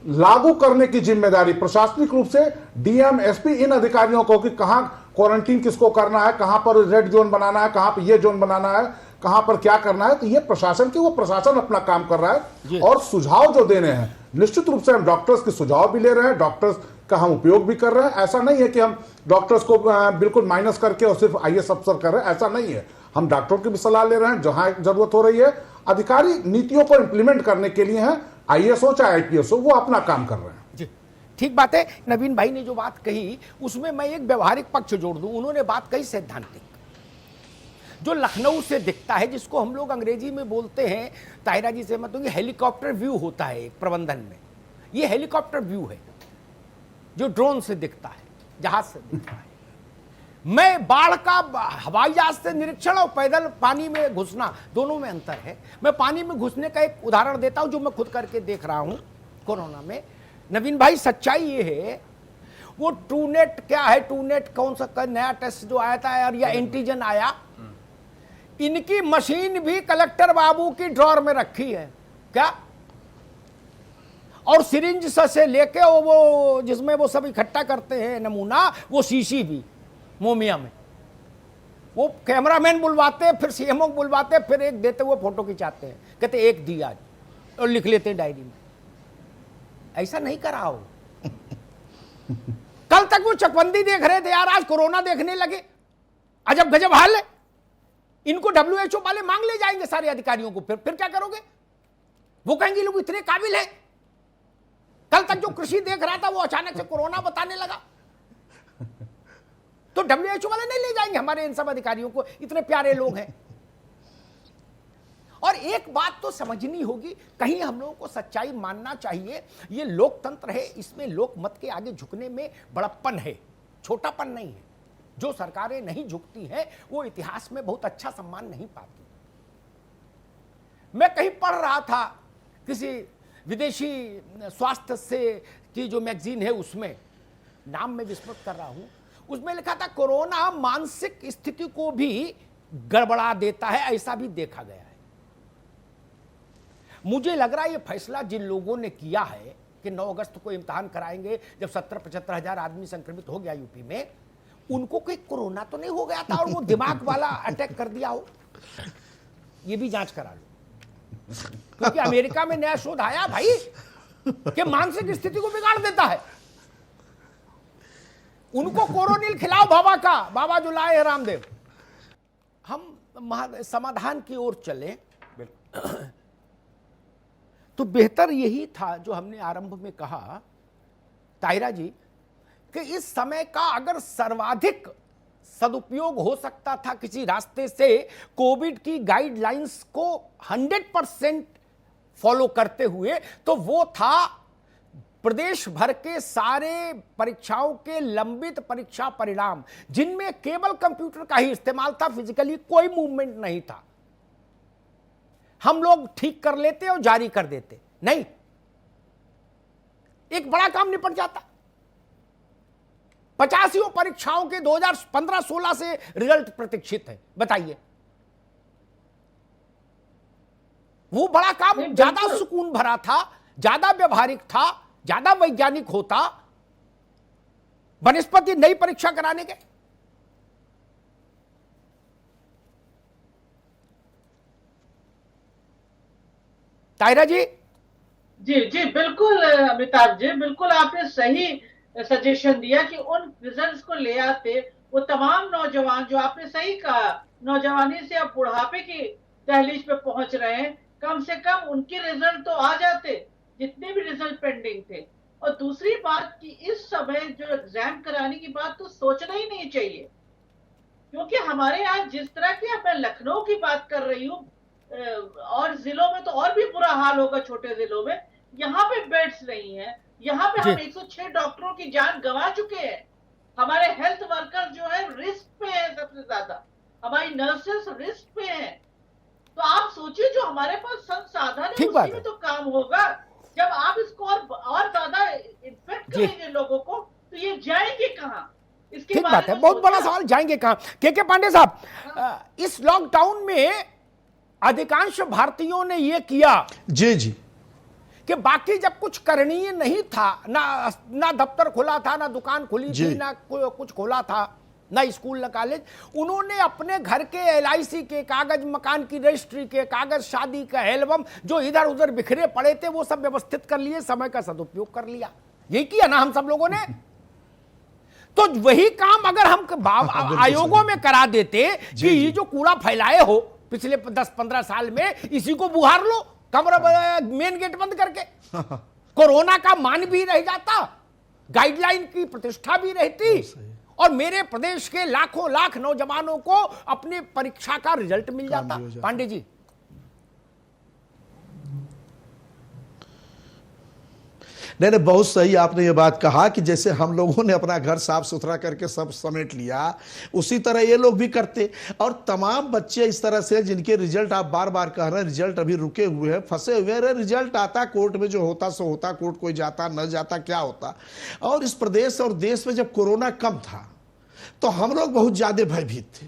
लागू करने की जिम्मेदारी प्रशासनिक रूप से डीएम, एसपी, इन अधिकारियों को कि कहां क्वारंटीन किसको करना है, कहां पर रेड जोन बनाना है, कहां पर यह जोन बनाना है, कहां पर क्या करना है। तो ये प्रशासन की, वो प्रशासन अपना काम कर रहा है और सुझाव जो देने हैं निश्चित रूप से हम डॉक्टर्स के सुझाव भी ले रहे हैं, डॉक्टर्स का हम उपयोग भी कर रहे हैं। ऐसा नहीं है कि हम डॉक्टर्स को बिल्कुल माइनस करके और सिर्फ आईएएस अफसर कर रहे हैं, ऐसा नहीं है। हम डॉक्टरों की भी सलाह ले रहे हैं, जहां जरूरत हो रही है। अधिकारी नीतियों को इंप्लीमेंट करने के लिए हैं, आईएएस हो चाहे आईपीएस हो, वो अपना काम कर रहे हैं। जी ठीक बात है। नवीन भाई ने जो बात कही उसमें मैं एक व्यवहारिक पक्ष जोड़ दूं। उन्होंने बात कही सैद्धांतिक, जो लखनऊ से दिखता है, जिसको हम लोग अंग्रेजी में बोलते हैं, ताहिरा जी से मतलब हेलीकॉप्टर व्यू होता है एक प्रबंधन में। ये हेलीकॉप्टर व्यू है जो ड्रोन से दिखता है, जहाज से दिखता है। मैं बाढ़ का हवाई जहाज से निरीक्षण और पैदल पानी में घुसना, दोनों में अंतर है। मैं पानी में घुसने का एक उदाहरण देता हूं जो मैं खुद करके देख रहा हूं कोरोना में। नवीन भाई, सच्चाई ये है, वो ट्रूनेट क्या है, ट्रूनेट कौन सा नया टेस्ट जो आया था यार, या एंटीजन आया, इनकी मशीन भी कलेक्टर बाबू की ड्रॉर में रखी है क्या, और सिरिंज से लेके वो जिसमें वो सब इकट्ठा करते हैं नमूना, वो शीशी भी मोमिया में। वो कैमरामैन बुलवाते, फिर सीएमओ बुलवाते, फिर एक देते हुए फोटो खिंचाते हैं, कहते एक दिया और लिख लेते हैं डायरी में। ऐसा नहीं करा हो। कल तक वो चकबंदी देख रहे थे यार, आज कोरोना देखने लगे। अजब गजब हाल है। इनको डब्ल्यूएचओ वाले मांग ले जाएंगे सारे अधिकारियों को, फिर क्या करोगे? वो कहेंगे लोग इतने काबिल हैं। कल तक जो कृषि देख रहा था वो अचानक से कोरोना बताने लगा, तो डब्ल्यूएचओ वाले नहीं ले जाएंगे हमारे इन सब अधिकारियों को, इतने प्यारे लोग हैं। और एक बात तो समझनी होगी, कहीं हम लोगों को सच्चाई मानना चाहिए। ये लोकतंत्र है, इसमें लोकमत के आगे झुकने में बड़प्पन है, छोटापन नहीं है। जो सरकारें नहीं झुकती हैं वो इतिहास में बहुत अच्छा सम्मान नहीं पाती। मैं कहीं पढ़ रहा था, किसी विदेशी स्वास्थ्य से की जो मैगजीन है, उसमें नाम मैं विस्मृत कर रहा हूं, उसमें लिखा था कोरोना मानसिक स्थिति को भी गड़बड़ा देता है, ऐसा भी देखा गया है। मुझे लग रहा है ये फैसला जिन लोगों ने किया है कि 9 अगस्त को इम्तिहान कराएंगे, जब 70-75 हजार आदमी संक्रमित हो गया यूपी में, उनको कोई कोरोना तो नहीं हो गया था और वो दिमाग वाला अटैक कर दिया हो, ये भी जांच करा लो। क्योंकि अमेरिका में नया शोध आया भाई कि मानसिक स्थिति को बिगाड़ देता है। उनको कोरोनिल खिलाओ बाबा का, बाबा जो लाए हैं रामदेव। हम समाधान की ओर चले तो बेहतर यही था जो हमने आरंभ में कहा ताहिरा जी, कि इस समय का अगर सर्वाधिक सदुपयोग हो सकता था किसी रास्ते से, कोविड की गाइडलाइंस को 100% फॉलो करते हुए, तो वो था प्रदेश भर के सारे परीक्षाओं के लंबित परीक्षा परिणाम, जिनमें केवल कंप्यूटर का ही इस्तेमाल था, फिजिकली कोई मूवमेंट नहीं था। हम लोग ठीक कर लेते और जारी कर देते, नहीं, एक बड़ा काम निपट जाता। 85 परीक्षाओं के 2015-16 से रिजल्ट प्रतीक्षित है, बताइए। वो बड़ा काम ज्यादा सुकून भरा था, ज्यादा व्यवहारिक था, ज्यादा वैज्ञानिक होता बनस्पति नई परीक्षा कराने के। ताहिरा जी। जी बिल्कुल अमिताभ जी, बिल्कुल आपने सही सजेशन दिया कि उन रिजल्ट्स को ले आते, वो तमाम नौजवान जो आपने सही कहा, नौजवानी से अब बुढ़ापे की दहलीज पे पहुंच रहे हैं, कम से कम उनके रिजल्ट तो आ जाते जितने भी रिजल्ट पेंडिंग थे। और दूसरी बात कि इस समय जो एग्जाम कराने की बात तो सोचना ही नहीं चाहिए, क्योंकि हमारे यहाँ जिस तरह की, अब मैं लखनऊ की बात कर रही हूँ, और जिलों में तो और भी बुरा हाल होगा, छोटे जिलों में यहाँ पे बेड्स नहीं है, यहाँ पे हम 106 डॉक्टरों की जान गंवा चुके हैं। हमारे हेल्थ वर्कर जो है रिस्क पे है, सबसे ज्यादा हमारी नर्सेस रिस्क पे हैं। तो आप सोचिए जो हमारे पास संसाधन है उसी में तो काम होगा। जब आप इसको और ज्यादा इन्फेक्ट करेंगे लोगों को तो ये जाएंगे कहाँ? इसके ठीक बात है, बहुत बड़ा सवाल, जाएंगे कहाँ? के पांडे साहब, इस लॉकडाउन में अधिकांश भारतीयों ने ये किया जी जी कि बाकी जब कुछ करणीय नहीं था, ना दफ्तर खुला था, ना दुकान खुली थी, ना कुछ खोला था, ना स्कूल ना कॉलेज, उन्होंने अपने घर के LIC के कागज, मकान की रजिस्ट्री के कागज, शादी का एल्बम जो इधर उधर बिखरे पड़े थे वो सब व्यवस्थित कर लिए, समय का सदुपयोग कर लिया। यही किया ना हम सब लोगों ने। तो वही काम अगर हम आयोगों में करा देते कि ये जो कूड़ा फैलाए हो पिछले 10-15 साल में, इसी को बुहार लो, कमरा मेन गेट बंद करके, कोरोना का मान भी रह जाता, गाइडलाइन की प्रतिष्ठा भी रहती, और मेरे प्रदेश के लाखों लाख नौजवानों को अपने परीक्षा का रिजल्ट मिल जाता। पांडे जी, नहीं, बहुत सही आपने ये बात कहा कि जैसे हम लोगों ने अपना घर साफ सुथरा करके सब समेट लिया, उसी तरह ये लोग भी करते। और तमाम बच्चे इस तरह से जिनके रिजल्ट आप बार बार कह रहे हैं, रिजल्ट अभी रुके हुए हैं, फंसे हुए हैं, रिजल्ट आता कोर्ट में, जो होता सो होता, कोर्ट कोई जाता न जाता क्या होता। और इस प्रदेश और देश में जब कोरोना कम था तो हम लोग बहुत ज्यादा भयभीत थे,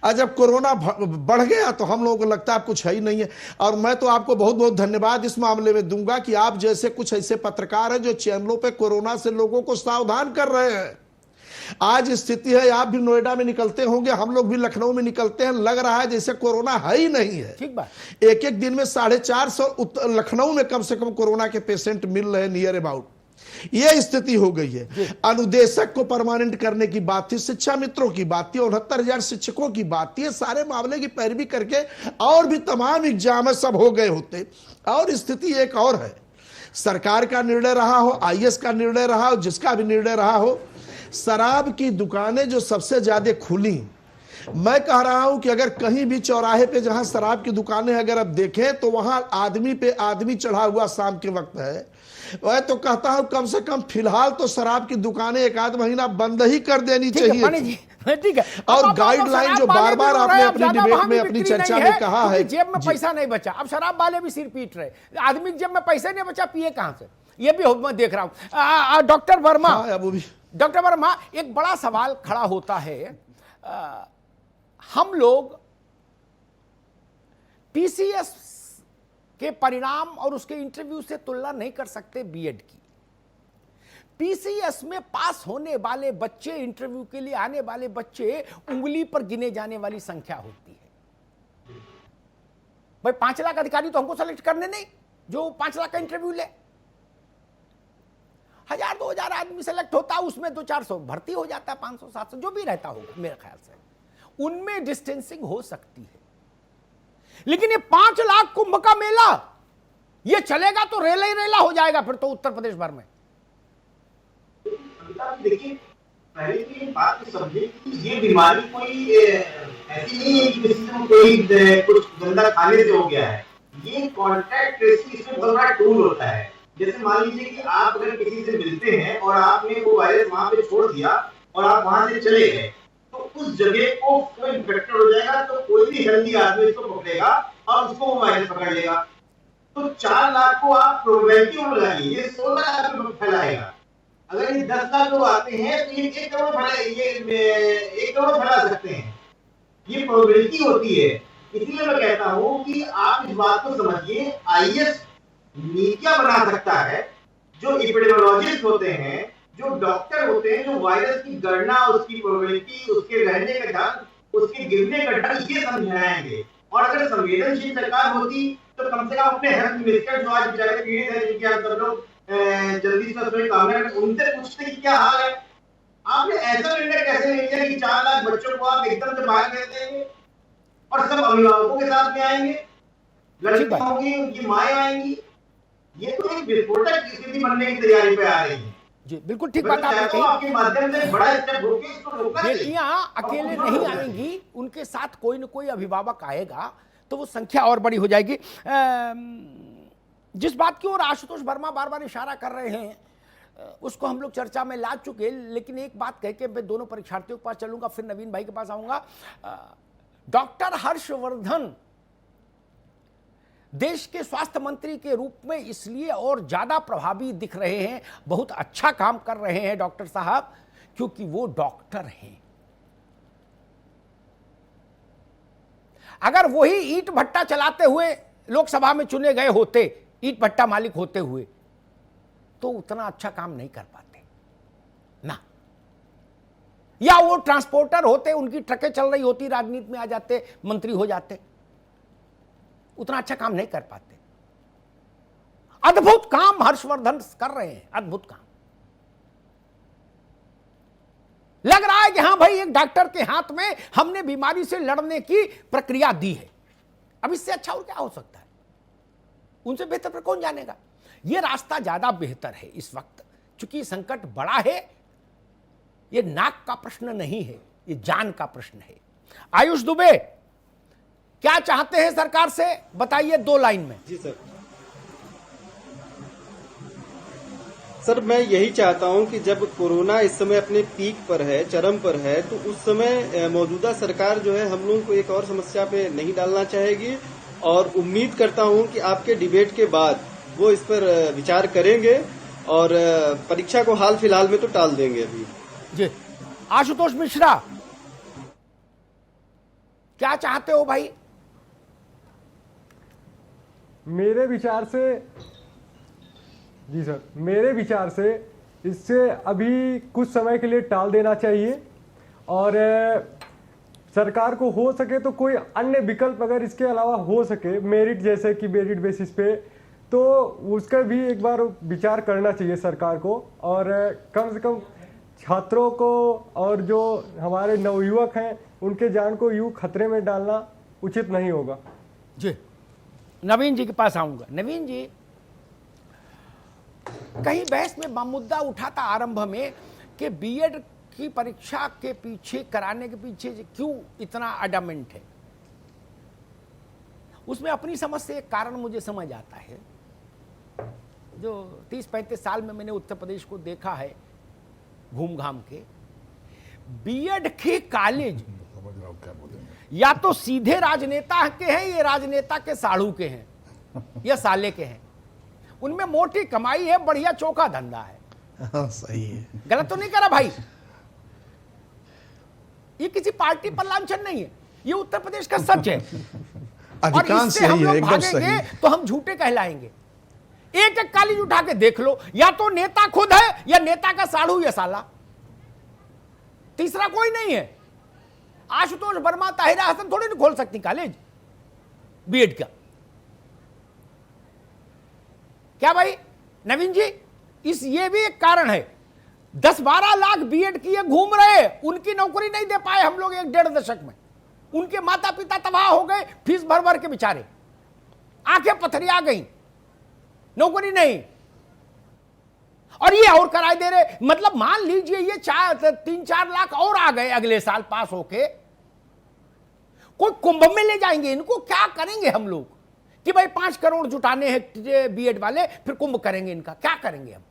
और जब कोरोना बढ़ गया तो हम लोगों को लगता है कुछ है ही नहीं है। और मैं तो आपको बहुत बहुत धन्यवाद इस मामले में दूंगा कि आप जैसे कुछ ऐसे पत्रकार हैं जो चैनलों पे कोरोना से लोगों को सावधान कर रहे हैं। आज स्थिति है, आप भी नोएडा में निकलते होंगे, हम लोग भी लखनऊ में निकलते हैं, लग रहा है जैसे कोरोना है ही नहीं है। ठीक बात। एक दिन में 450 लखनऊ में कम से कम कोरोना के पेशेंट मिल रहे हैं, नियर अबाउट ये स्थिति हो गई है। अनुदेशक को परमानेंट करने की बात थी, शिक्षा मित्रों की बात थी, 69,000 शिक्षकों की बात थी, सारे मामले की पैरवी करके और भी तमाम एग्जाम सब हो गए होते। और स्थिति एक और है, सरकार का निर्णय रहा हो, IAS का निर्णय रहा हो, जिसका भी निर्णय रहा हो, शराब की दुकानें जो सबसे ज्यादा खुली, मैं कह रहा हूं कि अगर कहीं भी चौराहे पे जहां शराब की दुकानें अगर आप देखें तो वहां आदमी पे आदमी चढ़ा हुआ शाम के वक्त है। वह तो कहता हूं कम से कम फिलहाल तो शराब की दुकानें 1 महीना बंद ही कर देनी चाहिए। ठीक है। और गाइडलाइन जो बार बार आपने अपनी डिबेट में, अपनी चर्चा में कहा है, जेब में पैसा नहीं बचा, अब शराब वाले भी सिर पीट रहे, आदमी जेब में पैसा नहीं बचा, पिए कहां से? ये भी मैं देख रहा हूं। डॉक्टर वर्मा, डॉक्टर वर्मा, एक बड़ा सवाल खड़ा होता है, हम लोग PCS के परिणाम और उसके इंटरव्यू से तुलना नहीं कर सकते बीएड की। PCS में पास होने वाले बच्चे, इंटरव्यू के लिए आने वाले बच्चे उंगली पर गिने जाने वाली संख्या होती है। भाई 5 लाख अधिकारी तो हमको सेलेक्ट करने नहीं, जो 5 लाख का इंटरव्यू ले, 1000-2000 आदमी सेलेक्ट होता है, उसमें 200-400 भर्ती हो जाता है, 500-700 जो भी रहता होगा मेरे ख्याल से, उनमें डिस्टेंसिंग हो सकती है। लेकिन ये 5 लाख कुंभ का मेला ये चलेगा तो रेला ही रेला हो जाएगा फिर तो उत्तर प्रदेश भर में। देखिए, पहले की बात तो समझे कि ये बीमारी कोई ऐसी नहीं है कि किसी कोई कुछ गंदा खाने से हो गया है। ये कॉन्टैक्ट ट्रेसिंग इसमें बहुत बड़ा टूल होता है। जैसे मान लीजिए कि आप अगर किसी से मिलते हैं और आपने वो वायरस वहां पे छोड़ दिया और आप वहां से चले गए, तो उस जगह को कोई इन्फेक्टेड हो जाएगा, तो कोई भी हेल्दी आदमी इसको पकड़ेगा और उसको वो वायरस पकड़ लेगा। तो 4 लाख को आप प्रोबेबिलिटी में लगाइए, ये 16 लाख में फैलाएगा। अगर ये 10 लाख लोग आते हैं तो ये 1 करोड़ फैला सकते हैं, ये प्रोबेबिलिटी होती है। इसलिए मैं कहता हूं कि आप इस बात को समझिए, IAS नीतियां बना सकता है, जो एपिडेमियोलॉजिस्ट होते हैं, जो डॉक्टर होते हैं, जो वायरस की गणना, उसकी प्रोबेबिलिटी, उसके रहने का ढंग, उसके गिरने का ढंग, ये समझाएंगे। और अगर संवेदनशील सरकार होती तो कम से कम अपने हेल्थ मिनिस्टर जो आज बेचारे पीड़ित हैं, जिनके आप सब लोग जल्दी स्वस्थ होने कामना करते, उनसे पूछते कि क्या हाल है। आपने ऐसा निर्णय कैसे ले लिया कि 4 लाख बच्चों को आप एकदम से बाहर कर देंगे और सब अभिभावकों के साथ में आएंगे, लड़कियां होंगी, उनकी माएं आएंगी। ये तो एक विस्फोटक स्थिति बनने की तैयारी पे आ रही है। जी बिल्कुल ठीक बात आपने कही। आपके माध्यम से बड़ा स्टेप होके इसको रोका जाए। बेटियां अकेले नहीं आएंगी, उनके साथ कोई न कोई अभिभावक आएगा तो वो संख्या और बड़ी हो जाएगी। जिस बात की ओर आशुतोष वर्मा बार बार इशारा कर रहे हैं उसको हम लोग चर्चा में ला चुके। लेकिन एक बात कह के मैं दोनों परीक्षार्थियों के पास चलूंगा, फिर नवीन भाई के पास आऊंगा। डॉक्टर हर्षवर्धन देश के स्वास्थ्य मंत्री के रूप में इसलिए और ज्यादा प्रभावी दिख रहे हैं, बहुत अच्छा काम कर रहे हैं डॉक्टर साहब, क्योंकि वो डॉक्टर हैं। अगर वही ईंट भट्टा चलाते हुए लोकसभा में चुने गए होते, ईंट भट्टा मालिक होते हुए, तो उतना अच्छा काम नहीं कर पाते ना। या वो ट्रांसपोर्टर होते, उनकी ट्रकें चल रही होती, राजनीति में आ जाते, मंत्री हो जाते, उतना अच्छा काम नहीं कर पाते। अद्भुत काम हर्षवर्धन कर रहे हैं, अद्भुत काम। लग रहा है कि हां भाई, एक डॉक्टर के हाथ में हमने बीमारी से लड़ने की प्रक्रिया दी है। अब इससे अच्छा और क्या हो सकता है? उनसे बेहतर पर कौन जानेगा? यह रास्ता ज्यादा बेहतर है इस वक्त, चूंकि संकट बड़ा है। यह नाक का प्रश्न नहीं है, यह जान का प्रश्न है। आयुष दुबे, क्या चाहते हैं सरकार से, बताइए 2 लाइन में। जी सर। सर मैं यही चाहता हूं कि जब कोरोना इस समय अपने पीक पर है, चरम पर है, तो उस समय मौजूदा सरकार जो है हम लोगों को एक और समस्या पे नहीं डालना चाहेगी। और उम्मीद करता हूं कि आपके डिबेट के बाद वो इस पर विचार करेंगे और परीक्षा को हाल फिलहाल में तो टाल देंगे अभी। जी आशुतोष मिश्रा, क्या चाहते हो भाई? मेरे विचार से, जी सर, मेरे विचार से इससे अभी कुछ समय के लिए टाल देना चाहिए और सरकार को हो सके तो कोई अन्य विकल्प अगर इसके अलावा हो सके, मेरिट जैसे कि मेरिट बेसिस पे, तो उसका भी एक बार विचार करना चाहिए सरकार को। और कम से कम छात्रों को और जो हमारे नवयुवक हैं उनके जान को यूं खतरे में डालना उचित नहीं होगा। जी नवीन जी के पास आऊंगा। नवीन जी, कहीं बहस में मुद्दा उठा था आरंभ में कि बीएड की परीक्षा के पीछे, कराने के पीछे क्यों इतना अडमेंट है। उसमें अपनी समझ से एक कारण मुझे समझ आता है। जो 30-35 साल में मैंने उत्तर प्रदेश को देखा है घूम घाम के, बीएड के कॉलेज या तो सीधे राजनेता के हैं, ये राजनेता के साड़ू के हैं या साले के हैं। उनमें मोटी कमाई है, बढ़िया चोखा धंधा है। हाँ, सही है। गलत तो नहीं करा भाई? ये किसी पार्टी पर लांछन नहीं है, ये उत्तर प्रदेश का सच है। और इससे हम लोग भागेंगे तो हम झूठे कहलाएंगे। एक एक कॉलेज उठा के देख लो, या तो नेता खुद है या नेता का साड़ू या साला, तीसरा कोई नहीं है। आशुतोष वर्मा, ताहिरा हसन थोड़ी नहीं खोल सकती कॉलेज बीएड का। क्या भाई नवीन जी? ये भी एक कारण है। 10-12 लाख बीएड किए घूम रहे, उनकी नौकरी नहीं दे पाए हम लोग 1-1.5 दशक में। उनके माता पिता तबाह हो गए, फीस भर भर के बेचारे, आंखें पथरिया गई, नौकरी नहीं। और ये और कराए दे रहे, मतलब मान लीजिए ये 3-4 लाख और आ गए अगले साल पास होके, कोई कुंभ में ले जाएंगे इनको। क्या करेंगे हम लोग कि भाई 5 करोड़ जुटाने हैं बीएड वाले, फिर कुंभ करेंगे इनका? क्या करेंगे हम?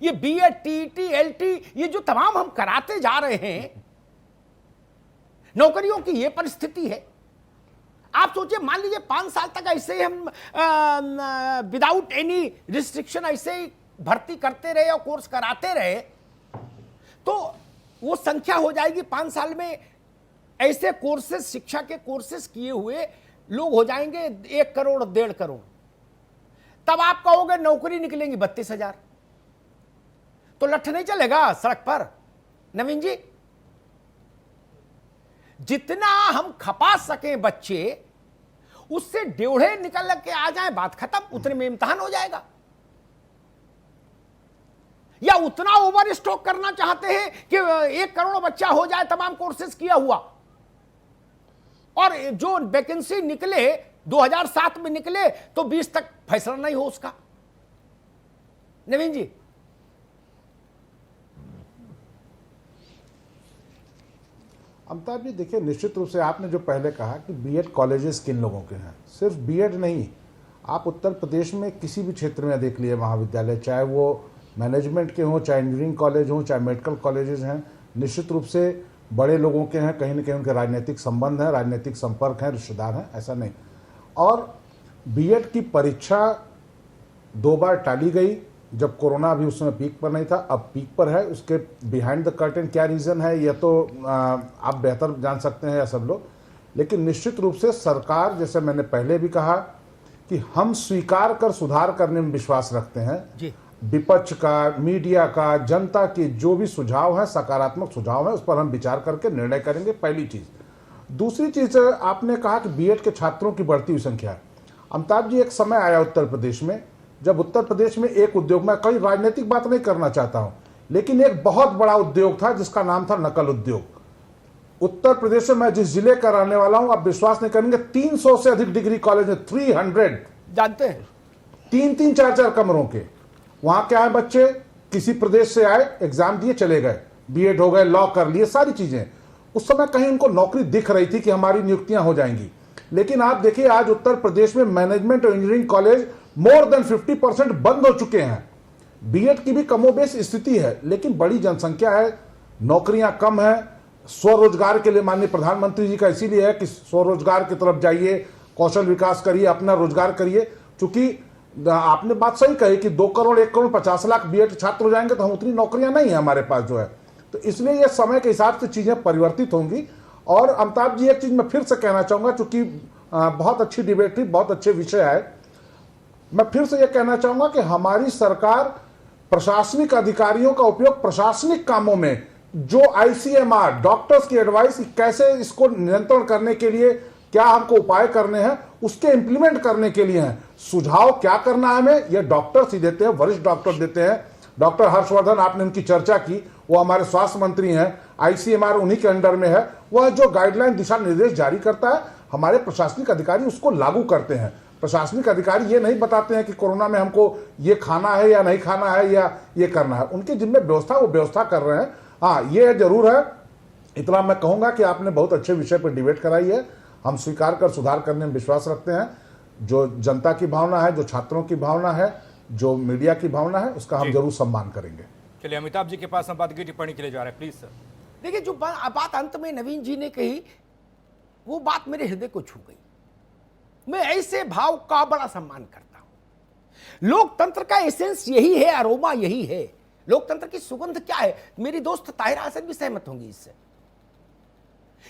ये बीएड, टीईटी, एलटी, ये जो तमाम हम कराते जा रहे हैं, नौकरियों की ये परिस्थिति है। आप सोचिए, मान लीजिए 5 साल तक ऐसे ही हम विदाउट एनी रिस्ट्रिक्शन ऐसे ही भर्ती करते रहे और कोर्स कराते रहे, तो वो संख्या हो जाएगी 5 साल में ऐसे कोर्सेज, शिक्षा के कोर्सेज किए हुए लोग हो जाएंगे 1 करोड़ 1.5 करोड़। तब आप कहोगे नौकरी निकलेंगी 32,000, तो लठ नहीं चलेगा सड़क पर। नवीन जी, जितना हम खपा सकें बच्चे, उससे 1.5 निकल के आ जाए, बात खत्म, उतने में इम्तिहान हो जाएगा। या उतना ओवर स्टॉक करना चाहते हैं कि 1 करोड़ बच्चा हो जाए तमाम कोर्सेज किया हुआ, और जो वैकेंसी निकले 2007 में निकले तो 20 तक फैसला नहीं हो उसका। नवीन जी, अमिताभ जी देखिए, निश्चित रूप से आपने जो पहले कहा कि बीएड कॉलेजेस किन लोगों के हैं, सिर्फ बीएड नहीं, आप उत्तर प्रदेश में किसी भी क्षेत्र में देख लिए महाविद्यालय, चाहे वो मैनेजमेंट के हों, चाहे इंजीनियरिंग कॉलेज हों, चाहे मेडिकल कॉलेजेस हैं, निश्चित रूप से बड़े लोगों के हैं, कहीं ना कहीं उनके राजनीतिक संबंध हैं, राजनीतिक संपर्क हैं, रिश्तेदार हैं, ऐसा नहीं। और बीएड की परीक्षा 2 बार टाली गई, जब कोरोना अभी उस समय पीक पर नहीं था, अब पीक पर है। उसके बिहाइंड द कर्टेन क्या रीज़न है यह तो आप बेहतर जान सकते हैं या सब लोग, लेकिन निश्चित रूप से सरकार, जैसे मैंने पहले भी कहा कि हम स्वीकार कर सुधार करने में विश्वास रखते हैं जी। विपक्ष का, मीडिया का, जनता के जो भी सुझाव है, सकारात्मक सुझाव है, उस पर हम विचार करके निर्णय करेंगे, पहली चीज़। दूसरी चीज़, आपने कहा कि बीएड के छात्रों की बढ़ती हुई संख्या है। अमिताभ जी, एक समय आया उत्तर प्रदेश में जब उत्तर प्रदेश में एक उद्योग, मैं कोई राजनीतिक बात नहीं करना चाहता हूं, लेकिन एक बहुत बड़ा उद्योग था जिसका नाम था नकल उद्योग। उत्तर प्रदेश में मैं जिस जिले का रहने वाला हूं, आप विश्वास नहीं करेंगे, 300 से अधिक डिग्री कॉलेज है, 300 जानते हैं, 3-3, 4-4 कमरों के। वहां क्या है, बच्चे किसी प्रदेश से आए, एग्जाम दिए, चले गए, बीएड हो गए, लॉ कर लिए, सारी चीजें। उस समय कहीं उनको नौकरी दिख रही थी कि हमारी नियुक्तियां हो जाएंगी, लेकिन आप देखिए आज उत्तर प्रदेश में मैनेजमेंट और इंजीनियरिंग कॉलेज मोर देन 50% बंद हो चुके हैं। बीएड की भी कमोबेश स्थिति है, लेकिन बड़ी जनसंख्या है, नौकरियां कम है। स्वरोजगार के लिए माननीय प्रधानमंत्री जी का इसीलिए है कि स्वरोजगार की तरफ जाइए, कौशल विकास करिए, अपना रोजगार करिए। चूंकि आपने बात सही कही कि 2 करोड़ 1 करोड़ 50 लाख बीएड छात्र हो जाएंगे तो हम उतनी नौकरियां नहीं है हमारे पास जो है, तो इसलिए यह समय के हिसाब से चीजें परिवर्तित होंगी। और अमिताभ जी, एक चीज मैं फिर से कहना चाहूंगा, चूंकि बहुत अच्छी डिबेट थी, बहुत अच्छे विषय आए, मैं फिर से यह कहना चाहूंगा कि हमारी सरकार प्रशासनिक अधिकारियों का उपयोग प्रशासनिक कामों में, जो आईसीएमआर, डॉक्टर्स की एडवाइस कैसे इसको नियंत्रण करने के लिए क्या हमको उपाय करने हैं, उसके इंप्लीमेंट करने के लिए हैं। सुझाव क्या करना है हमें, यह डॉक्टर्स ही देते हैं, वरिष्ठ डॉक्टर देते हैं। डॉक्टर हर्षवर्धन, आपने उनकी चर्चा की, वो हमारे स्वास्थ्य मंत्री हैं, आईसीएमआर उन्हीं के अंडर में है। वह जो गाइडलाइन, दिशा निर्देश जारी करता है, हमारे प्रशासनिक अधिकारी उसको लागू करते हैं। प्रशासनिक अधिकारी ये नहीं बताते हैं कि कोरोना में हमको ये खाना है या नहीं खाना है या ये करना है, उनकी जिनमें व्यवस्था, वो व्यवस्था कर रहे हैं। हाँ, ये जरूर है, इतना मैं कहूंगा कि आपने बहुत अच्छे विषय पर डिबेट कराई है। हम स्वीकार कर सुधार करने में विश्वास रखते हैं। जो जनता की भावना है, जो छात्रों की भावना है, जो मीडिया की भावना है, उसका हम जरूर सम्मान करेंगे। चलिए अमिताभ जी के पास हम बात की टिप्पणी के लिए जा रहे हैं, प्लीज सर। देखिए, जो बात अंत में नवीन जी ने कही, वो बात मेरे हृदय को छू गई। मैं ऐसे भाव का बड़ा सम्मान करता हूं। लोकतंत्र का एसेंस यही है, अरोमा यही है। लोकतंत्र की सुगंध क्या है, मेरी दोस्त ताहिरा हसन भी सहमत होंगी इससे।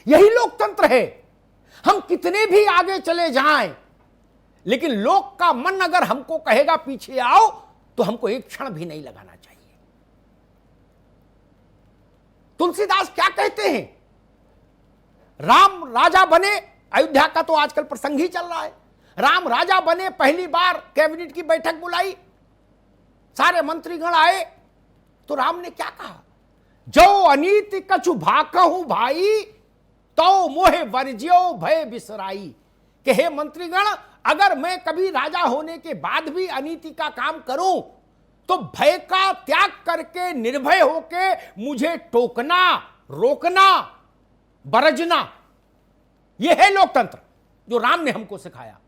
यही लोकतंत्र है। हम कितने भी आगे चले जाएं, लेकिन लोक का मन अगर हमको कहेगा पीछे आओ, तो हमको एक क्षण भी नहीं लगाना चाहिए। तुलसीदास क्या कहते हैं, राम राजा बने, अयोध्या का तो आजकल प्रसंग ही चल रहा है, राम राजा बने, पहली बार कैबिनेट की बैठक बुलाई, सारे मंत्रीगण आए, तो राम ने क्या कहा, जो अनीति कछु भाकहु भाई, तो मोहे वर्ज्यो भय बिसराई। कि हे मंत्रीगण, अगर मैं कभी राजा होने के बाद भी अनीति का काम करूं, तो भय का त्याग करके निर्भय होके मुझे टोकना, रोकना, बरजना। यह है लोकतंत्र जो राम ने हमको सिखाया।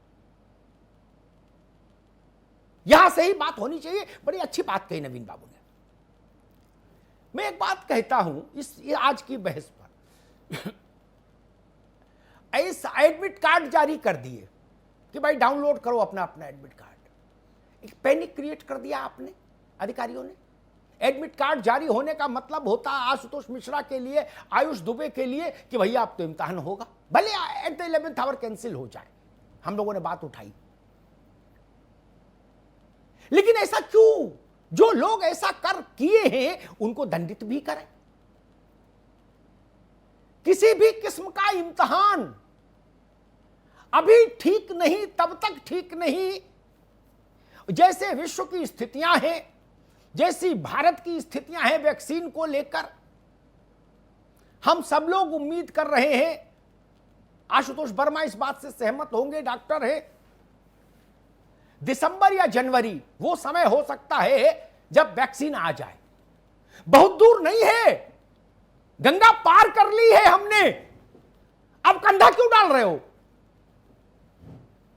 यहां से ही बात होनी चाहिए। बड़ी अच्छी बात कही नवीन बाबू ने। मैं एक बात कहता हूं ये आज की बहस पर, ऐसा एडमिट कार्ड जारी कर दिए कि भाई डाउनलोड करो अपना अपना एडमिट कार्ड। एक पैनिक क्रिएट कर दिया आपने, अधिकारियों ने। एडमिट कार्ड जारी होने का मतलब होता है आशुतोष मिश्रा के लिए, आयुष दुबे के लिए, कि भैया अब तो इम्तिहान होगा, भले at the 11th our cancel हो जाए। हम लोगों ने बात उठाई, लेकिन ऐसा क्यों? जो लोग ऐसा कर किए हैं उनको दंडित भी करें। किसी भी किस्म का इम्तिहान अभी ठीक नहीं, तब तक ठीक नहीं जैसे विश्व की स्थितियां हैं, जैसी भारत की स्थितियां हैं वैक्सीन को लेकर। हम सब लोग उम्मीद कर रहे हैं, आशुतोष वर्मा इस बात से सहमत होंगे, डॉक्टर है, दिसंबर या जनवरी वो समय हो सकता है जब वैक्सीन आ जाए। बहुत दूर नहीं है, गंगा पार कर ली है हमने, अब कंधा क्यों डाल रहे हो?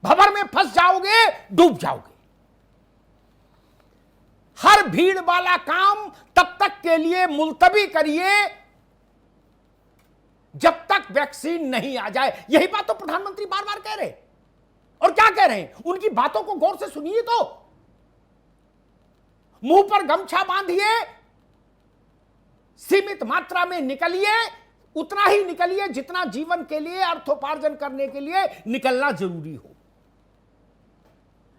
भंवर में फंस जाओगे, डूब जाओगे। हर भीड़ वाला काम तब तक के लिए मुलतवी करिए जब तक वैक्सीन नहीं आ जाए। यही बात तो प्रधानमंत्री बार बार कह रहे हैं। और क्या कह रहे हैं, उनकी बातों को गौर से सुनिए तो। मुंह पर गमछा बांधिए, सीमित मात्रा में निकलिए, उतना ही निकलिए जितना जीवन के लिए, अर्थोपार्जन करने के लिए निकलना जरूरी हो।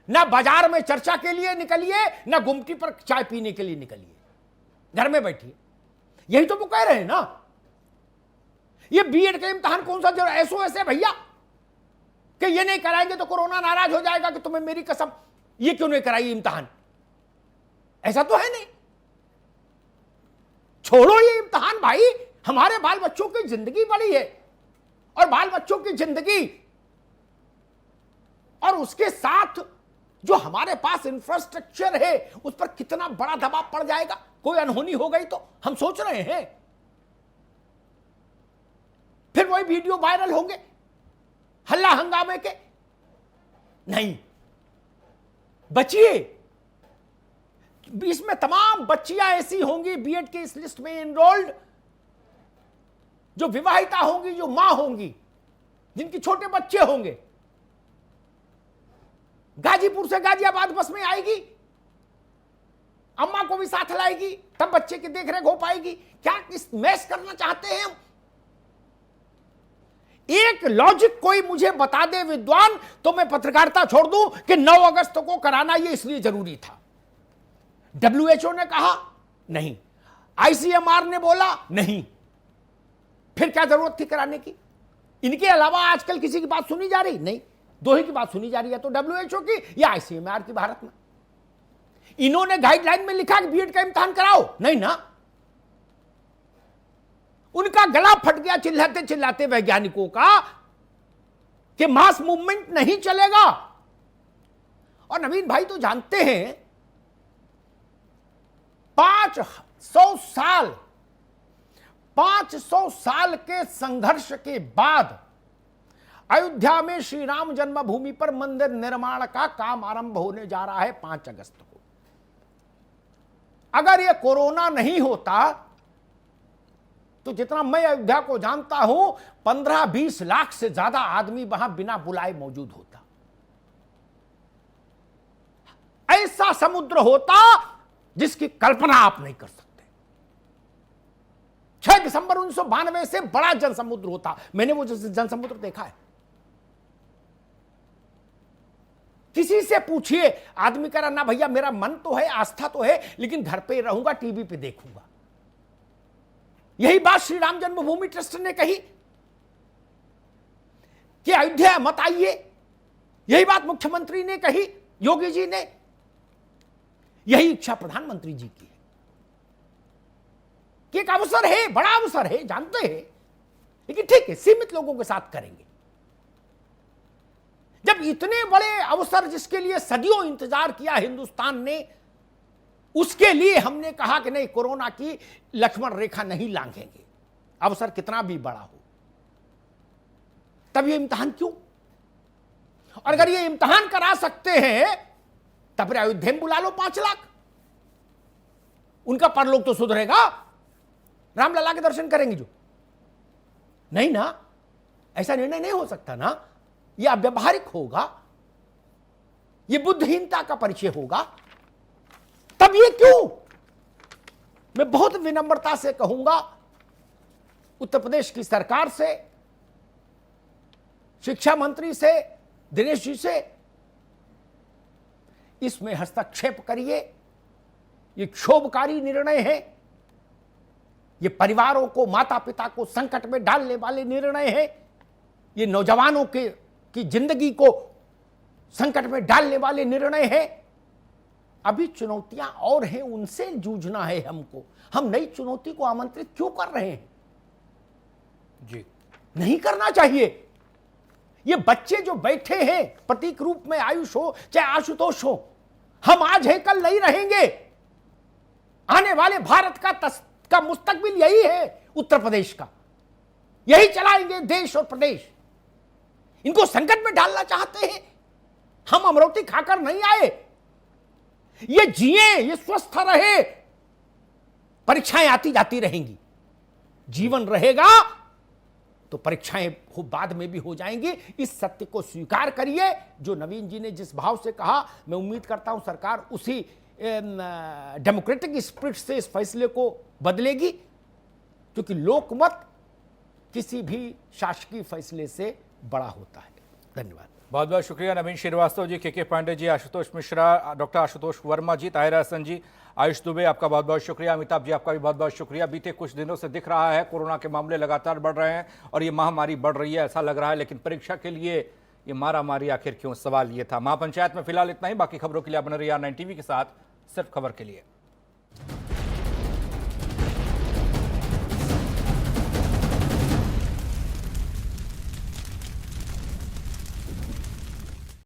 ना बाजार में चर्चा के लिए निकलिए, ना गुमटी पर चाय पीने के लिए निकलिए, घर में बैठिए। यही तो वो कह रहे हैं ना। ये बीएड का इम्तिहान कौन सा जो एसओएस है भैया, कि ये नहीं कराएंगे तो कोरोना नाराज हो जाएगा कि तुम्हें मेरी कसम, ये क्यों नहीं कराई इम्तिहान? ऐसा तो है नहीं। छोड़ो ये इम्तिहान भाई, हमारे बाल बच्चों की जिंदगी बड़ी है, और बाल बच्चों की जिंदगी और उसके साथ जो हमारे पास इंफ्रास्ट्रक्चर है उस पर कितना बड़ा दबाव पड़ जाएगा। कोई अनहोनी हो गई तो हम सोच रहे हैं फिर वही वीडियो वायरल होंगे हल्ला हंगामे के। नहीं, बचिए। इसमें तमाम बच्चियां ऐसी होंगी बीएड की इस लिस्ट में एनरोल्ड, जो विवाहिता होंगी, जो मां होंगी, जिनके छोटे बच्चे होंगे। गाजीपुर से गाजियाबाद बस में आएगी, अम्मा को भी साथ लाएगी, तब बच्चे की देखरेख हो पाएगी। क्या इस मैस करना चाहते हैं हम? एक लॉजिक कोई मुझे बता दे विद्वान, तो मैं पत्रकारिता छोड़ दूं कि 9 अगस्त को कराना ये इसलिए जरूरी था। डब्ल्यूएचओ ने कहा नहीं, आईसीएमआर ने बोला नहीं, फिर क्या जरूरत थी कराने की? इनके अलावा आजकल किसी की बात सुनी जा रही नहीं, दो ही की बात सुनी जा रही है, तो डब्ल्यूएचओ की या आईसीएमआर की भारत में। इन्होंने गाइडलाइन में लिखा कि बीएड का इम्तिहान कराओ, नहीं ना। उनका गला फट गया चिल्लाते चिल्लाते वैज्ञानिकों का कि मास मूवमेंट नहीं चलेगा। और नवीन भाई तो जानते हैं 500 साल के संघर्ष के बाद अयोध्या में श्री राम जन्मभूमि पर मंदिर निर्माण का काम आरंभ होने जा रहा है 5 अगस्त को। अगर यह कोरोना नहीं होता तो जितना मैं अयोध्या को जानता हूं 15-20 लाख से ज्यादा आदमी वहां बिना बुलाए मौजूद होता। ऐसा समुद्र होता जिसकी कल्पना आप नहीं कर सकते। 6 दिसंबर 1992 से बड़ा जनसमुद्र होता। मैंने वो जनसमुद्र देखा है। किसी से पूछिए, आदमी कह रहा ना भैया मेरा मन तो है, आस्था तो है, लेकिन घर पे रहूंगा, टीवी पे देखूंगा। यही बात श्री राम जन्मभूमि ट्रस्ट ने कही कि अयोध्या मत आइए। यही बात मुख्यमंत्री ने कही, योगी जी ने। यही इच्छा प्रधानमंत्री जी की है कि एक अवसर है, बड़ा अवसर है, जानते हैं, लेकिन ठीक है सीमित लोगों के साथ करेंगे। जब इतने बड़े अवसर जिसके लिए सदियों इंतजार किया हिंदुस्तान ने, उसके लिए हमने कहा कि नहीं, कोरोना की लक्ष्मण रेखा नहीं लांघेंगे, अवसर कितना भी बड़ा हो। तब ये इम्तिहान क्यों? और अगर ये इम्तिहान करा सकते हैं तब अयोध्या में बुला लो 5 लाख, उनका परलोक तो सुधरेगा। रामलला के दर्शन करेंगे जो, नहीं ना, ऐसा निर्णय नहीं हो सकता ना। यह अव्यावहारिक होगा, यह बुद्धिहीनता का परिचय होगा। तब ये क्यों? मैं बहुत विनम्रता से कहूंगा उत्तर प्रदेश की सरकार से, शिक्षा मंत्री से, दिनेश जी से, इसमें हस्तक्षेप करिए। ये क्षोभकारी निर्णय है, ये परिवारों को, माता पिता को संकट में डालने वाले निर्णय है, ये नौजवानों की जिंदगी को संकट में डालने वाले निर्णय है। अभी चुनौतियां और हैं, उनसे जूझना है हमको। हम नई चुनौती को आमंत्रित क्यों कर रहे हैं? जी नहीं करना चाहिए। ये बच्चे जो बैठे हैं प्रतीक रूप में, आयुष हो चाहे आशुतोष हो, हम आज है कल नहीं रहेंगे। आने वाले भारत का मुस्तकबिल यही है, उत्तर प्रदेश का। यही चलाएंगे देश और प्रदेश। इनको संकट में डालना चाहते हैं। हम अमरौती खाकर नहीं आए। ये जिए, ये स्वस्थ रहे, परीक्षाएं आती जाती रहेंगी। जीवन रहेगा तो परीक्षाएं बाद में भी हो जाएंगी। इस सत्य को स्वीकार करिए। जो नवीन जी ने जिस भाव से कहा, मैं उम्मीद करता हूं सरकार उसी डेमोक्रेटिक स्पिरिट से इस फैसले को बदलेगी, क्योंकि लोकमत किसी भी शासकीय फैसले से बड़ा होता है। धन्यवाद। बहुत बहुत शुक्रिया नवीन श्रीवास्तव जी, के पांडे जी, आशुतोष मिश्रा, डॉक्टर आशुतोष वर्मा जी, ताहिरा हसन जी, आयुष दुबे, आपका बहुत बहुत शुक्रिया। अमिताभ जी, आपका भी बहुत बहुत शुक्रिया। बीते कुछ दिनों से दिख रहा है कोरोना के मामले लगातार बढ़ रहे हैं और ये महामारी बढ़ रही है ऐसा लग रहा है, लेकिन परीक्षा के लिए ये मारामारी आखिर क्यों? सवाल ये था। महापंचायत में फिलहाल इतना ही। बाकी खबरों के लिए बने रहिए R9 TV के साथ, सिर्फ खबर के लिए।